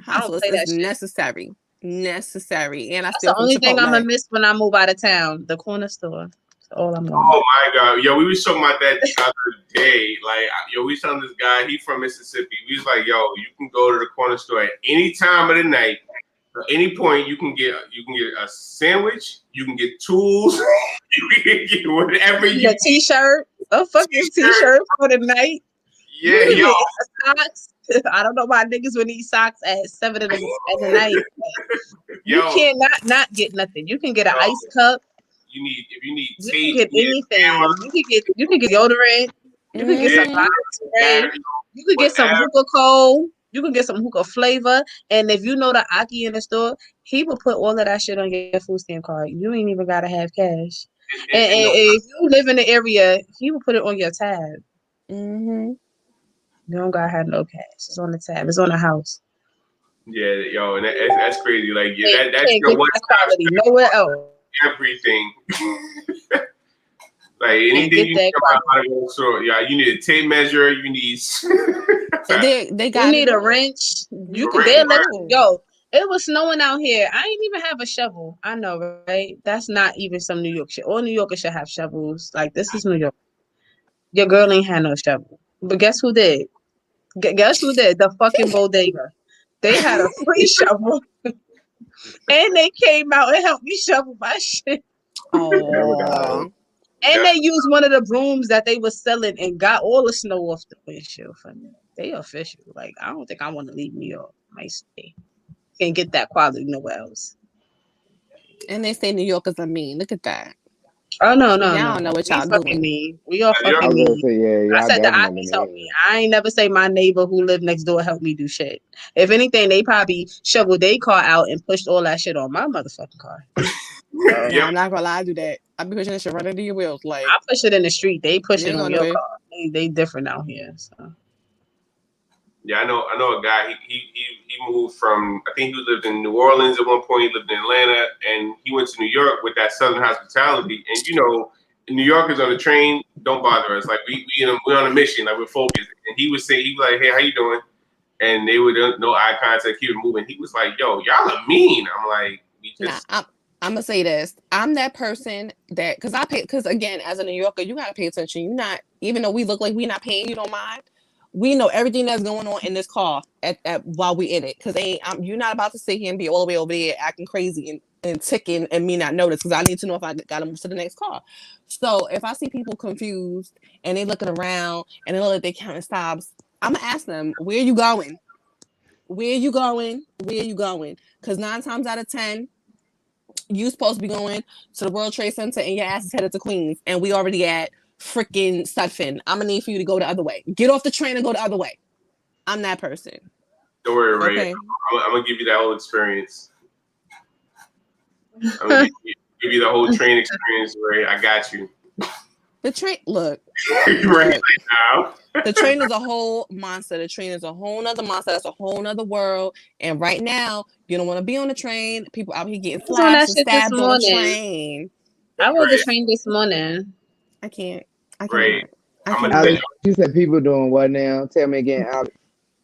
I Hot don't sauce play is that shit. necessary. Necessary. And I That's steal the from only thing I'm gonna Chipotle. miss when I move out of town. The corner store. That's all I'm gonna Oh my god, yo, we was talking about that the other day. Like, yo, we was telling this guy, he from Mississippi. We was like, yo, you can go to the corner store at any time of the night. At any point, you can get a sandwich, you can get tools, you can get whatever need you a t-shirt, a fucking t-shirt for the night. You Yeah, can yo, get socks. I don't know why niggas would need socks at 7 at the night. You yo, can't not get nothing. You can get an yo, ice cup. if you need You can tape, get you need anything. You can get deodorant. You can get some Mm-hmm. body spray. battery, You can get some whatever. hookah coal. You can get some hookah flavor. And if you know the Aki in the store, he will put all of that shit on your food stamp card. You ain't even gotta have cash. And No, if you live in the area, he will put it on your tab. Mm-hmm. You don't gotta have no cash. It's on the tab. It's on the house. yeah, yo, and that's crazy. Like, yeah, You that's can't your get one that stop quality nowhere else. everything. Like Can't anything get you that need quality. about the whole store, yeah, you need a tape measure. You need They You got need it a all. wrench. You You a can got ring. they'll it let all. yo. It was snowing out here. I ain't even have a shovel. I know, right? That's not even some New York shit. All New Yorkers should have shovels. Like this is New York. Your girl ain't had no shovel. But guess who did? Guess who did? The fucking bodega. They had a free shovel, and they came out and helped me shovel my shit. Never got Oh, old. And they That's used one of the brooms that they were selling and got all the snow off the windshield for me. They official. Like I don't think I want to leave New York. I stay. Can't get that quality nowhere else. and they say New Yorkers are mean. Look at that. Oh no, See, no, y'all don't know no. what We y'all fucking doing. mean. We all New York. I fucking was gonna mean. say, yeah, I y'all said the definitely Akis helped me. mean. I ain't never say my neighbor who lived next door helped me do shit. If anything, they probably shoveled their car out and pushed all that shit on my motherfucking car. So Nah, Yep. I'm not gonna lie. I do that. I be pushing that shit right into your wheels. Like I push it in the street. They push you it ain't on going your nowhere. car. They different out here. So Yeah, I know a guy. He moved from. I think he lived in New Orleans at one point. He lived in Atlanta, and he went to New York with that Southern hospitality. And you know, New Yorkers on the train don't bother us. Like we're on a mission. Like we're focused. And he was saying, he was like, "Hey, how you doing?" And they would no eye contact. He would move, and he was like, "Yo, y'all are mean." I'm like, "We Nah, just." I'm gonna say this. I'm that person that because again, as a New Yorker, you gotta pay attention. You not even though we look like we not paying, you don't mind. We know everything that's going on in this car at while we in it, because you're not about to sit here and be all the way over there acting crazy and ticking and me not notice, because I need to know if I got to move to the next car. So if I see people confused and they looking around and they look like they counting stops, I'm gonna ask them, where are you going? Where are you going? Where are you going? Because 9 times out of 10, you supposed to be going to the World Trade Center and your ass is headed to Queens, and we already at freaking Sutphin. I'm gonna need for you to go the other way. Get off the train and go the other way. I'm that person. Don't worry, Ray. Okay. I'm gonna give you that whole experience. I'm gonna give you the whole train experience, Ray. I got you. The train, look. Right now. The train is a whole monster. The train is a whole nother monster. That's a whole nother world. And right now, you don't want to be on the train. People out here getting slashed and stabbed on the train. I rode the train this morning. I can't. Right. Alex, you said people doing what now? Tell me again, Alex.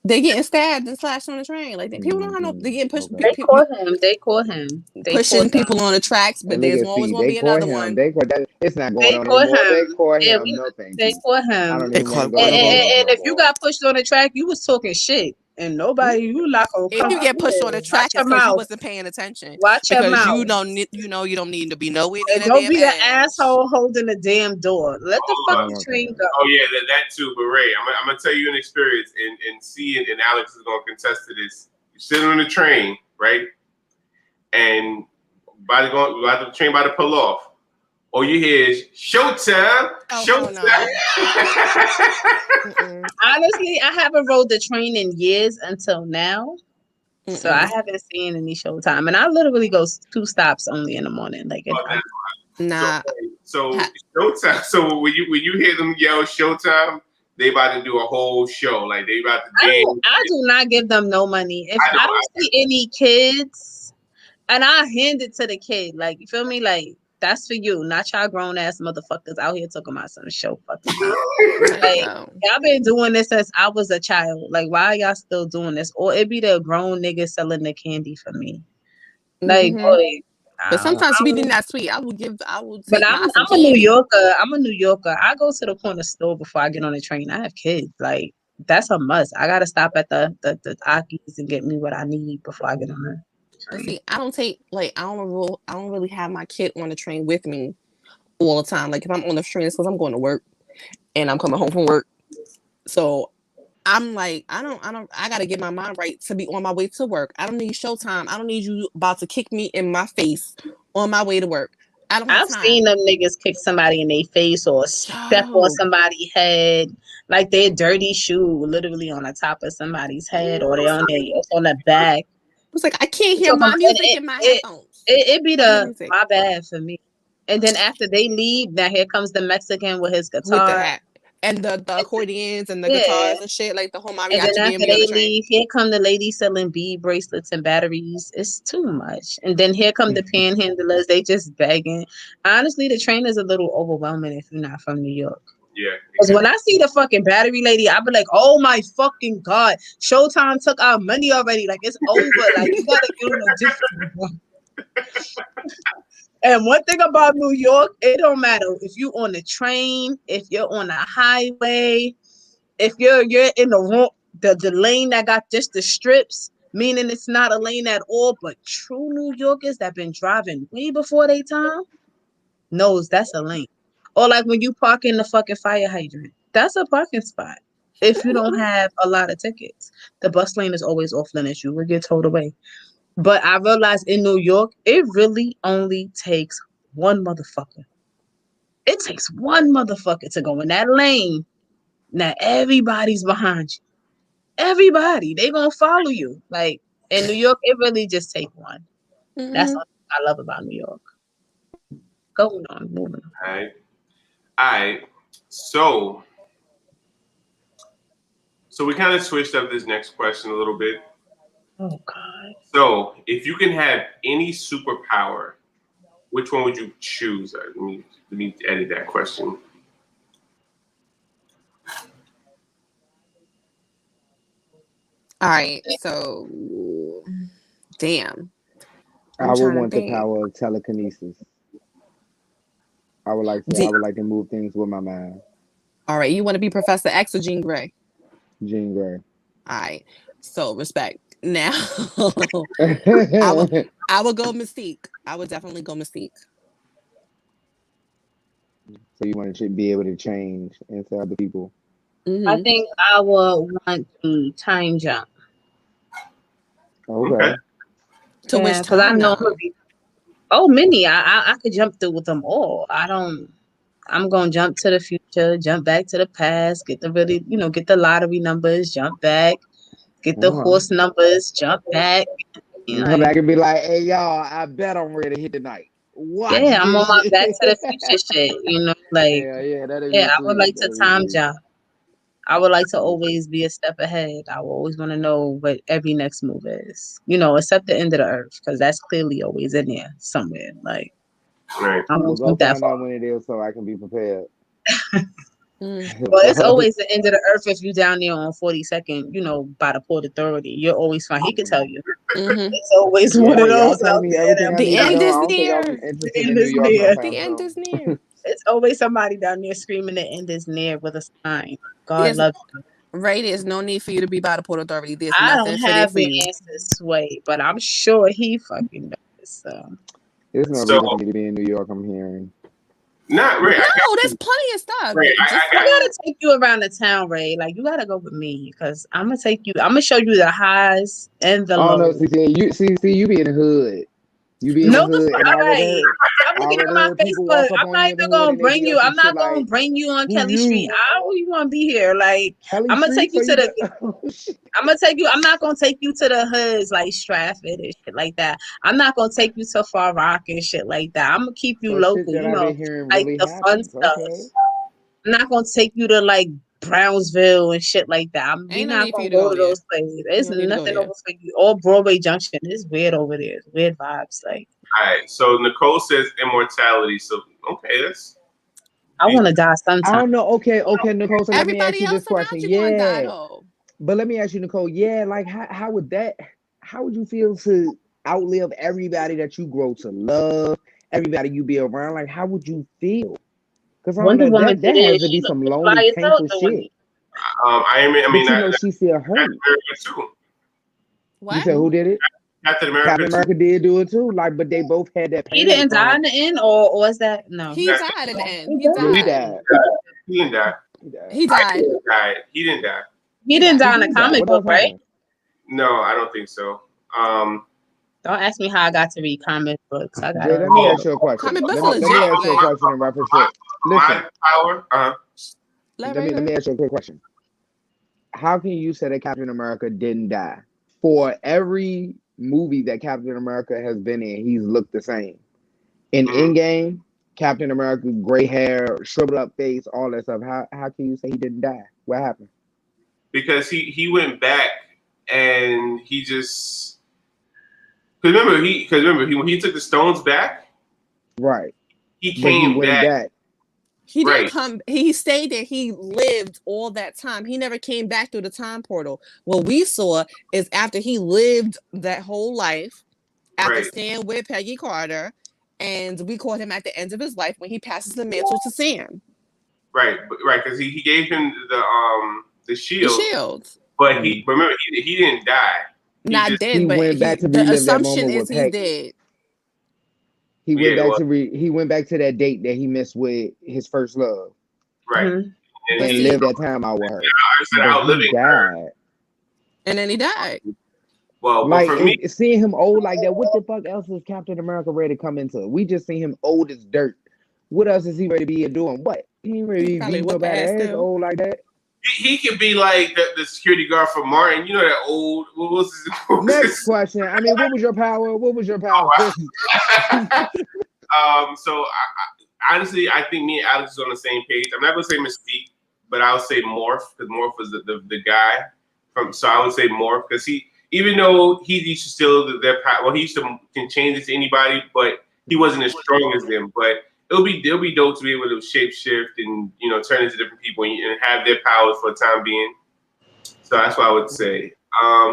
They getting stabbed and slashed on the train. Like people don't have no. They getting pushed. They caught him. They caught him. Pushing people on the tracks, but there's always going to be another one. It's not going on anymore. They caught him. No thank you. They caught him. I don't even want to go. And if you got pushed on the track, you was talking shit. And nobody, you not gonna come. If you get pushed on the track, it's because you wasn't paying attention. Watch your mouth. You don't need to be nowhere. And don't be an asshole holding the damn door. Let the fucking train go. Oh yeah, that too. But Ray, I'm gonna tell you an experience, and see, and Alex is gonna contest to this. You're sitting on the train, right? And by the train about to pull off, all you hear is showtime, showtime. No. Honestly, I haven't rode the train in years until now. So I haven't seen any showtime. And I literally go 2 stops only in the morning. Like nah. So showtime. So when you hear them yell showtime, they about to do a whole show. Like they about to dance. I do not give them no money. If I don't see any kids, and I hand it to the kid. Like, you feel me? Like, that's for you, not y'all grown ass motherfuckers out here talking about some show fucking. Like, y'all been doing this since I was a child. Like, why are y'all still doing this? Or it be the grown niggas selling the candy for me. Like, boy. But sometimes we do not sweet. I will. But I'm a New Yorker. I'm a New Yorker. I go to the corner store before I get on the train. I have kids. Like, that's a must. I gotta stop at the Aki's and get me what I need before I get on there. See, I don't really have my kid on the train with me all the time. Like if I'm on the train, it's because I'm going to work and I'm coming home from work. So I'm like, I gotta get my mind right to be on my way to work. I don't need showtime. I don't need you about to kick me in my face on my way to work. I've seen them niggas kick somebody in their face or step on somebody's head, like their dirty shoe literally on the top of somebody's head, or they on the back. It's like I can't hear my music in my headphones. It be my bad for me. And then after they leave, now here comes the Mexican with his guitar. With the hat. And the accordions and the guitars and shit, like the whole mommy got you. And then after they leave, here come the ladies selling bead bracelets and batteries. It's too much. And then here come the panhandlers. They just begging. Honestly, the train is a little overwhelming if you're not from New York. Yeah. Because when I see the fucking battery lady, I be like, oh my fucking God. Showtime took our money already. Like, it's over. Like, you gotta get on a different one. And one thing about New York, it don't matter if you're on the train, if you're on a highway, if you're in the wrong, the lane that got just the strips, meaning it's not a lane at all, but true New Yorkers that been driving way before their time knows that's a lane. Or like when you park in the fucking fire hydrant, that's a parking spot. If you don't have a lot of tickets, the bus lane is always off limits. You will get towed away. But I realized in New York, it really only takes one motherfucker. It takes one motherfucker to go in that lane. Now everybody's behind you. Everybody, they gonna follow you. Like in New York, it really just takes one. That's what I love about New York. Going on, moving on. All right. So we kind of switched up this next question a little bit. Oh God. So if you can have any superpower, which one would you choose? Let me edit that question. All right. So damn. I would want the power of telekinesis. I would like to move things with my mind. All right, you want to be Professor X or Jean Grey? Jean Grey. All right. So respect. Now, So I would go Mystique. I would definitely go Mystique. you want to be able to change into other people. I Mm-hmm. think I would want to time jump. Okay. Okay. To Yeah, which because I know I'm timeline? gonna be. Oh, many. I could jump through with them all. I don't. I'm gonna jump to the future, jump back to the past, get the really, get the lottery numbers, jump back, get the Uh-huh. horse numbers, jump back. You come Like, back and be like, hey y'all, I bet I'm ready to hit tonight. Watch yeah, I'm on this my shit. back to the future shit. Like, Yeah, that'd yeah, be I would sweet. like to That'd be time sweet. jump. I would like to always be a step ahead. I will always want to know what every next move is. Except the end of the earth, because that's clearly always in there somewhere. Like, Right. I Well, won't go think that find far. out when it is so I can be prepared. Mm. Well, it's always the end of the earth if you down there on 42nd, by the Port Authority. You're always fine. He could tell you. Mm-hmm. It's always one Yeah, of y'all those telling out me there everything that I will The need to tell end know. is I you don't think I'm near. the interested end in New is York no near. The time end soon. is near. It's always somebody down there screaming the end is near with a sign. God There's loves you. Ray. There's no need for you to be by the Port Authority. There's I don't nothing for there have for the you. answers, Sway, but I'm sure he fucking knows. So. There's no So reason for me to be in New York, I'm hearing. not Ray. I No, got there's you. plenty of stuff. Ray, Just I I got not. gotta take you around the town, Ray. Like you gotta go with me because I'm gonna take you. I'm gonna show you the highs and the Oh no, lows. see, you be in the hood. You be in No, the hood, and all right. Stop I looking already at my heard people Facebook. walk up I'm on not you in the even hood, gonna and they bring be you. on some I'm shit not gonna like, bring you on "Who Kelly Street. you? I don't even want to be here. Like Kelly I'm gonna take Street? So you to you the. got oh, shit. I'm gonna take you. I'm not gonna take you to the hoods like Stratford and shit like that. I'm not gonna take you to Far Rock and shit like that. I'm gonna keep you So shit local. that I've been hearing Like really the fun happens. Okay, stuff. I'm not gonna take you to like Brownsville and shit like that. We're Ain't no not need for gonna you to go go to there. those places. You There's don't need to go nothing there. over for you. Or Broadway Junction. It's weird over there. It's weird vibes. Like all right. So Nicole says immortality. So okay, that's I want to die I sometime. don't know. Okay, Nicole. So let me ask Everybody you this else question. around you gonna die Yeah, though. but let me ask you, Nicole. Yeah, like how would that? How would you feel to outlive everybody that you grow to love, everybody you be around? Like, how would you feel? Because I don't Wonder know Woman that did has it. to She be looked some fly lonely, as hell painful doing shit. it. I But mean you know, that she still Captain hurt. America too. You What? said who did it? Captain America Captain too. America did do it too. Like, but they both had that He pain didn't die from. in the end, or was that no? He That's died at the end. He He did? Yeah, he died. died. He didn't die. He died. He died. He died. He didn't die. He He didn't died. He die in the did die. comic What book, else right? happened? No, I don't think so. Don't ask me how I got to read comic books. I Jay, gotta. let me ask you a question. Comic books Let are me legit. ask you a Like, question in reference to. Listen, My power. let let Ray me go. ask you a quick question. How can you say that Captain America didn't die? For every movie that Captain America has been in, he's looked the same. In Mhm. Endgame, Captain America, gray hair, shriveled up face, all that stuff. How can you say he didn't die? What happened? Because he went back and he just because remember when he took the stones back, Right. he But he came went back back. He didn't right. come. He stayed there. He lived all that time. He never came back through the time portal. What we saw is after he lived that whole life, after Right. staying with Peggy Carter, and we caught him at the end of his life when he passes the mantle to Sam. Right, because he gave him the The shield, shield. but he remember he didn't die. Not dead, He but went back to the relive that assumption moment is with he's Peggy. dead. He went Yeah, back well, to he went back to that date that he missed with his first love right, Mhm. and But and see, lived that time out with her. instead of But he outliving her. died. and then he died. Well, but Like for me, seeing him old like that, what the fuck else is Captain America ready to come into? We just see him old as dirt. What else is he ready to be doing? What? He ain't ready He to be probably beating whip up at ass ass too. old like that. he could be like the security guard for Martin. You know that old. What was his? Next question. I mean, what was your power? What was your power? So honestly, I think me and Alex is on the same page. I'm not gonna say Mystique, but I'll say Morph because Morph was the guy from. So I would say Morph because even though he used to steal their power, well, he used to can change it to anybody, but he wasn't as strong as them. But it'll be dope to be able to shape shift and turn into different people and have their powers for the time being. So that's what I would say.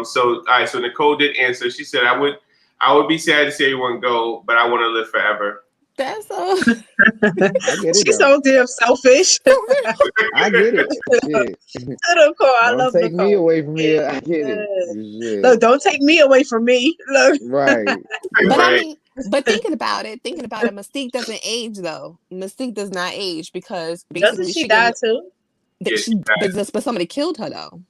So all right, so Nicole did answer. She said I would be sad to see everyone go, but I want to live forever. That's so. I get it She's though. so damn selfish. I get it. Shit. Nicole, I Don't love take me Nicole. away from here. I get Yeah. it. Shit. Look, don't take me away from me. Look. Right. But I Right. mean, but thinking about it, Mystique doesn't age though. Mystique does not age because basically Doesn't she die too? Yeah, but somebody killed her though.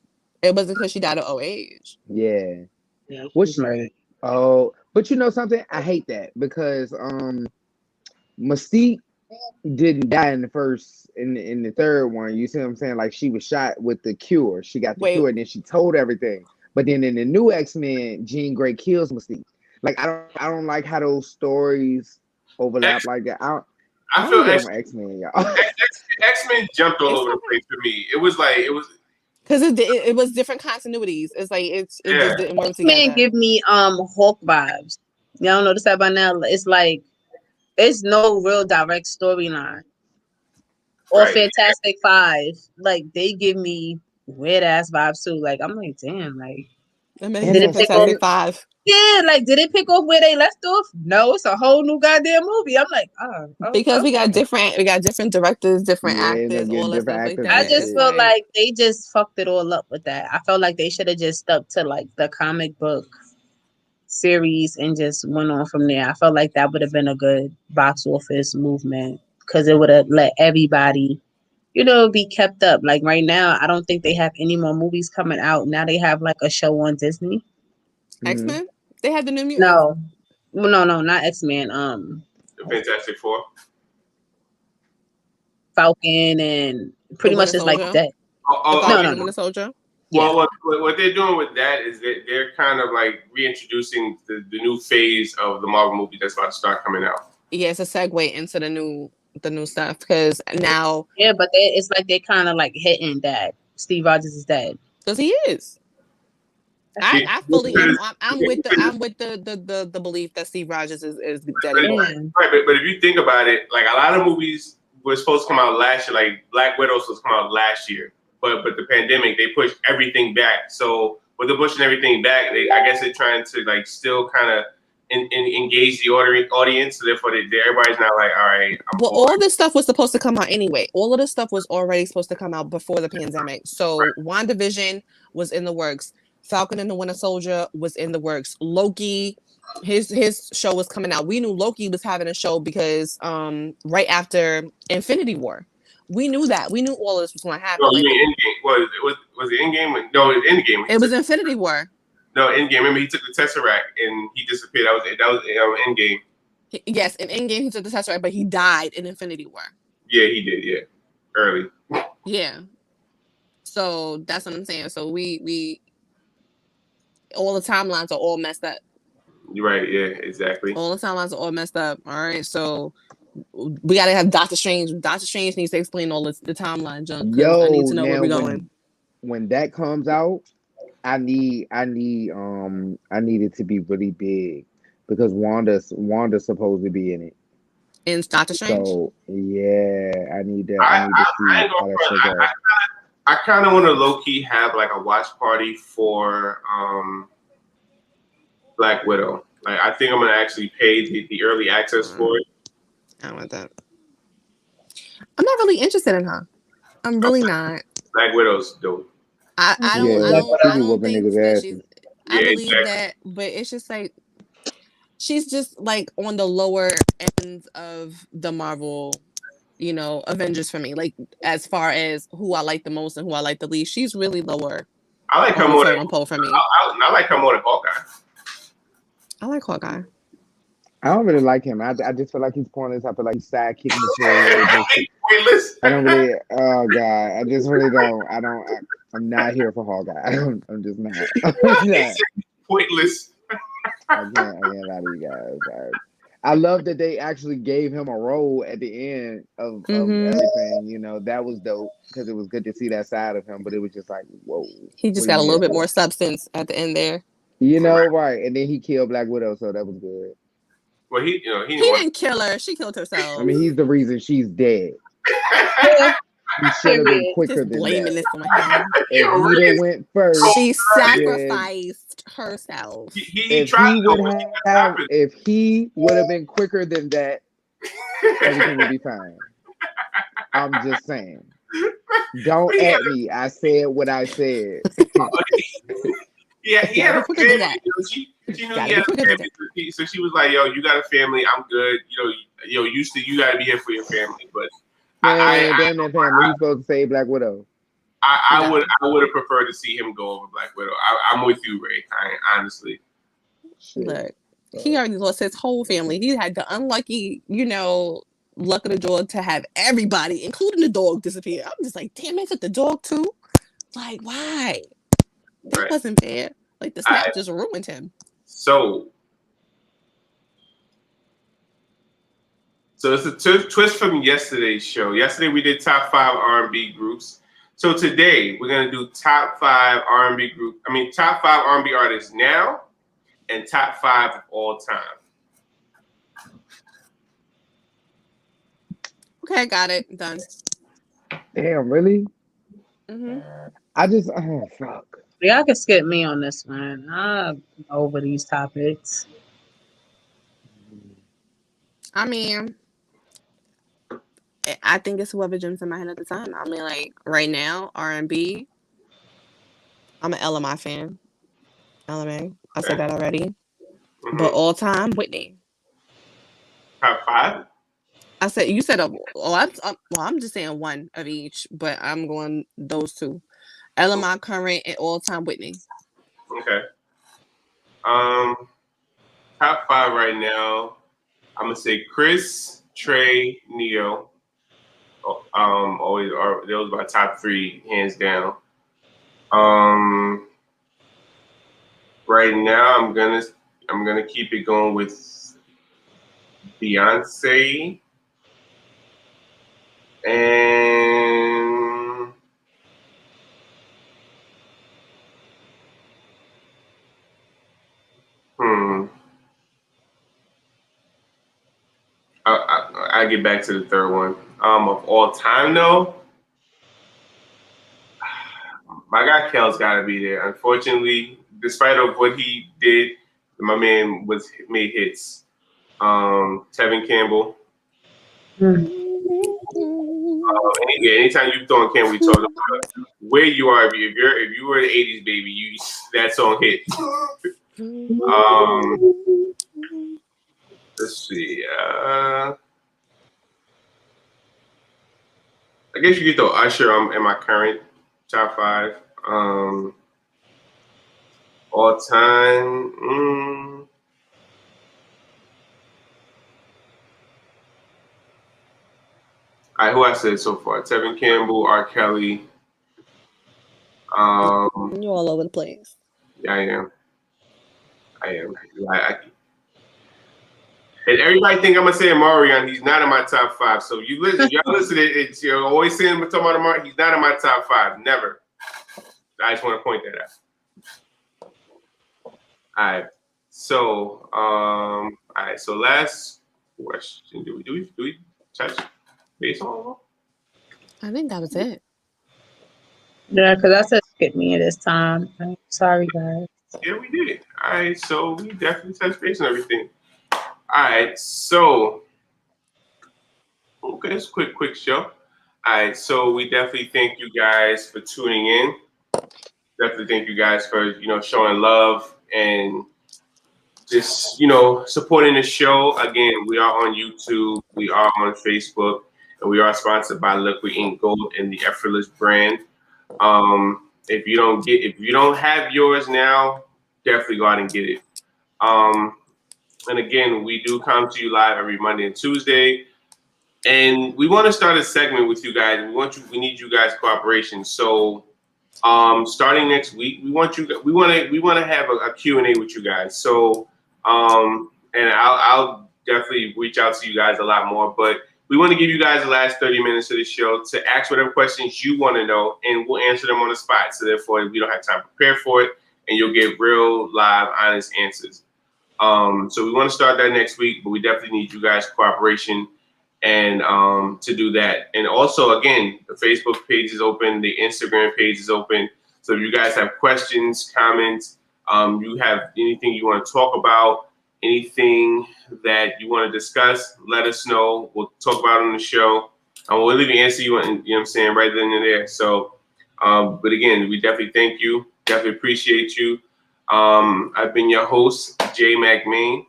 It wasn't because she died of old age. Yeah. Yeah, Which she's murdered. oh, but you know something? I hate that because Mystique didn't die in the third one. You see what I'm saying? Like she was shot with the cure. She got the Wait, cure, and then she told everything. But then in the new X-Men, Jean Grey kills Mystique. Like I don't like how those stories overlap like that. I I don't feel get on X-Men, y'all. X-Men jumped all It's over the okay. place for me. It was because it was different continuities. It's like it Yeah. just didn't work Man, together. give me Hulk vibes. Y'all notice that by now? It's like it's no real direct storyline. Or Right. Fantastic Five. Like they give me weird ass vibes too. Like I'm like, damn, like Amazing did it pick Fantastic up? 5. Yeah, like did it pick up where they left off? No, it's a whole new goddamn movie. I'm like, Because we got okay. different directors, different Yeah, end up actors, all getting that stuff different like actors that. I and just shit. It's feel like like they just fucked it all up with that. I felt like they should have just stuck to like the comic book series and just went on from there. I felt like that would have been a good box office movement because it would have let everybody, be kept up. Like right now, I don't think they have any more movies coming out. Now they have like a show on Disney. X-Men. They had the New Mutants. No, well, no, not X-Men. The Fantastic Four. Falcon and The pretty much Winter just like Soldier. that. Oh, The No, Falcon no, and no. Winter Soldier. Yeah. Well, what they're doing with that is that they're kind of like reintroducing the new phase of the Marvel movie that's about to start coming out. Yeah, it's a segue into the new stuff because now Yeah, but it's like they kind of like hitting that Steve Rogers is dead. because he is. I fully am. I'm with the belief that Steve Rogers is dead and gone. Right, but if you think about it, like a lot of movies were supposed to come out last year, like Black Widow was supposed to come out last year, but the pandemic they pushed everything back. So with the pushing everything back, I guess they're trying to like still kind of engage the audience. So therefore, everybody's not like, all right. Well, all this stuff was supposed to come out anyway. All of this stuff was already supposed to come out before the pandemic. So WandaVision was in the works. Falcon and the Winter Soldier was in the works. Loki, his show was coming out. We knew Loki was having a show because right after Infinity War. We knew that. We knew all of this was going to happen. No, you mean Endgame? Was it Endgame? No, it was Endgame. It was Infinity War. No, Endgame. Remember, he took the Tesseract and he disappeared. That was Endgame. Yes, in Endgame he took the Tesseract, but he died in Infinity War. Yeah, he did. Yeah, early. Yeah. So that's what I'm saying. So we all the timelines are all messed up. You're right. Yeah, exactly. All the timelines are all messed up. All right. So we gotta have Doctor Strange. Doctor Strange needs to explain all the timeline junk. Yo, I need to know where now we're going. when that comes out, I need it to be really big because Wanda's supposed to be in it. In Doctor Strange. So yeah, I need to see how that shit goes. I kind of want to low key have like a watch party for Black Widow. Like I think I'm gonna actually pay the early access for it. I don't want that. I'm not really interested in her. I'm really not. Black Widow's dope. I don't think that she's. I believe exactly. that, but it's just like she's just like on the lower ends of the Marvel, Avengers for me. Like as far as who I like the most and who I like the least, she's really lower. I like her more than pole for me. I like her more than Hawkeye. I like Hawkeye. I don't really like him. I just feel like he's pointless. I feel like he's sidekick material. I don't really. Oh god, I just really don't. I'm not here for Hawkeye. I'm just not. Pointless. I can't lie to you guys. I love that they actually gave him a role at the end of everything. That was dope because it was good to see that side of him. But it was just like, whoa. He just got a little bit more substance at the end there. Right? And then he killed Black Widow, so that was good. Well, he didn't kill her. She killed herself. I mean, he's the reason she's dead. He should have been quicker than that. This on him. If he went first, she sacrificed herself. If he would have been quicker than that, Everything will be fine. I'm just saying. Don't at me. I said what I said. Yeah, he had Gotta a be quicker than family. that. You know, she knew Gotta he be had a quicker than family, so she was like, "Yo, you got a family. I'm good. You got to be here for your family." But Man, damn that family. He's supposed to say Black Widow. I No. would have preferred to see him go over Black Widow. I'm with you, Ray. Honestly. Shit. Look, he already lost his whole family. He had the unlucky, luck of the draw to have everybody, including the dog, disappear. I'm just like, damn, they took the dog too. Like, why? That Right. wasn't fair. Like the snap just ruined him. So it's a twist from yesterday's show. Yesterday we did top 5 R&B groups. So today we're gonna do top 5 R&B group. Top 5 R&B artists now, and top 5 of all time. Okay, got it. Done. Damn, really? Mm-hmm. I just, oh, fuck. Y'all can skip me on this one. I'm over these topics. I mean, I think it's whoever jumps in my head at the time. I mean, like right now, R&B. I'm an LMI fan. LMA. I said that already. Mm-hmm. But all time, Whitney. Top 5? I said you said I'm just saying one of each, but I'm going those two. LMI current and all time Whitney. Okay. Top 5 right now. I'm gonna say Chris, Trey, Neo. Always are those my top 3 hands down. Right now I'm gonna keep it going with Beyonce and I get back to the third one. Of all time though, my guy Kel's gotta be there. Unfortunately, despite of what he did, my man made hits. Tevin Campbell. Anytime you throw in Campbell, we talk about where you are. If you were the '80s baby, that song hit. Let's see. I guess you could throw Usher in my current top 5. All time. All right, who I said so far? Tevin Campbell, R. Kelly. You're all over the place. Yeah, I am. And everybody think I'm gonna say Omarion. He's not in my top 5. So y'all listen. You're always saying we're talking about Omarion. He's not in my top 5. Never. I just want to point that out. All right. So, So last question. Do we touch base on? I think that was it. Yeah, because I said skip me at this time. I'm sorry, guys. Yeah, we did. All right. So we definitely touched base on everything. All right. So, okay, it's a quick show. All right. So we definitely thank you guys for tuning in. Definitely thank you guys for showing love and just supporting the show. Again, we are on YouTube, we are on Facebook, and we are sponsored by Liquid Ink Gold and the Effortless brand. If you don't have yours now, definitely go out and get it. And again, we do come to you live every Monday and Tuesday. And we want to start a segment with you guys. We need you guys' cooperation. So starting next week, we want to have a Q&A with you guys. So and I'll definitely reach out to you guys a lot more, but we want to give you guys the last 30 minutes of the show to ask whatever questions you want to know, and we'll answer them on the spot. So therefore, we don't have time to prepare for it, and you'll get real, live, honest answers. So we want to start that next week, but we definitely need you guys' cooperation and to do that. And also, again, the Facebook page is open, the Instagram page is open. So if you guys have questions, comments, you have anything you want to talk about, anything that you want to discuss, let us know. We'll talk about it on the show. And we'll even answer you, you know what I'm saying, right then and there. So, but again, we definitely thank you. Definitely appreciate you. I've been your host, Jay McMain.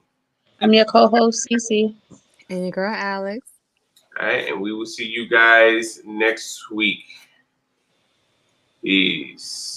I'm your co-host, Cece. And your girl, Alex. All right, and we will see you guys next week. Peace.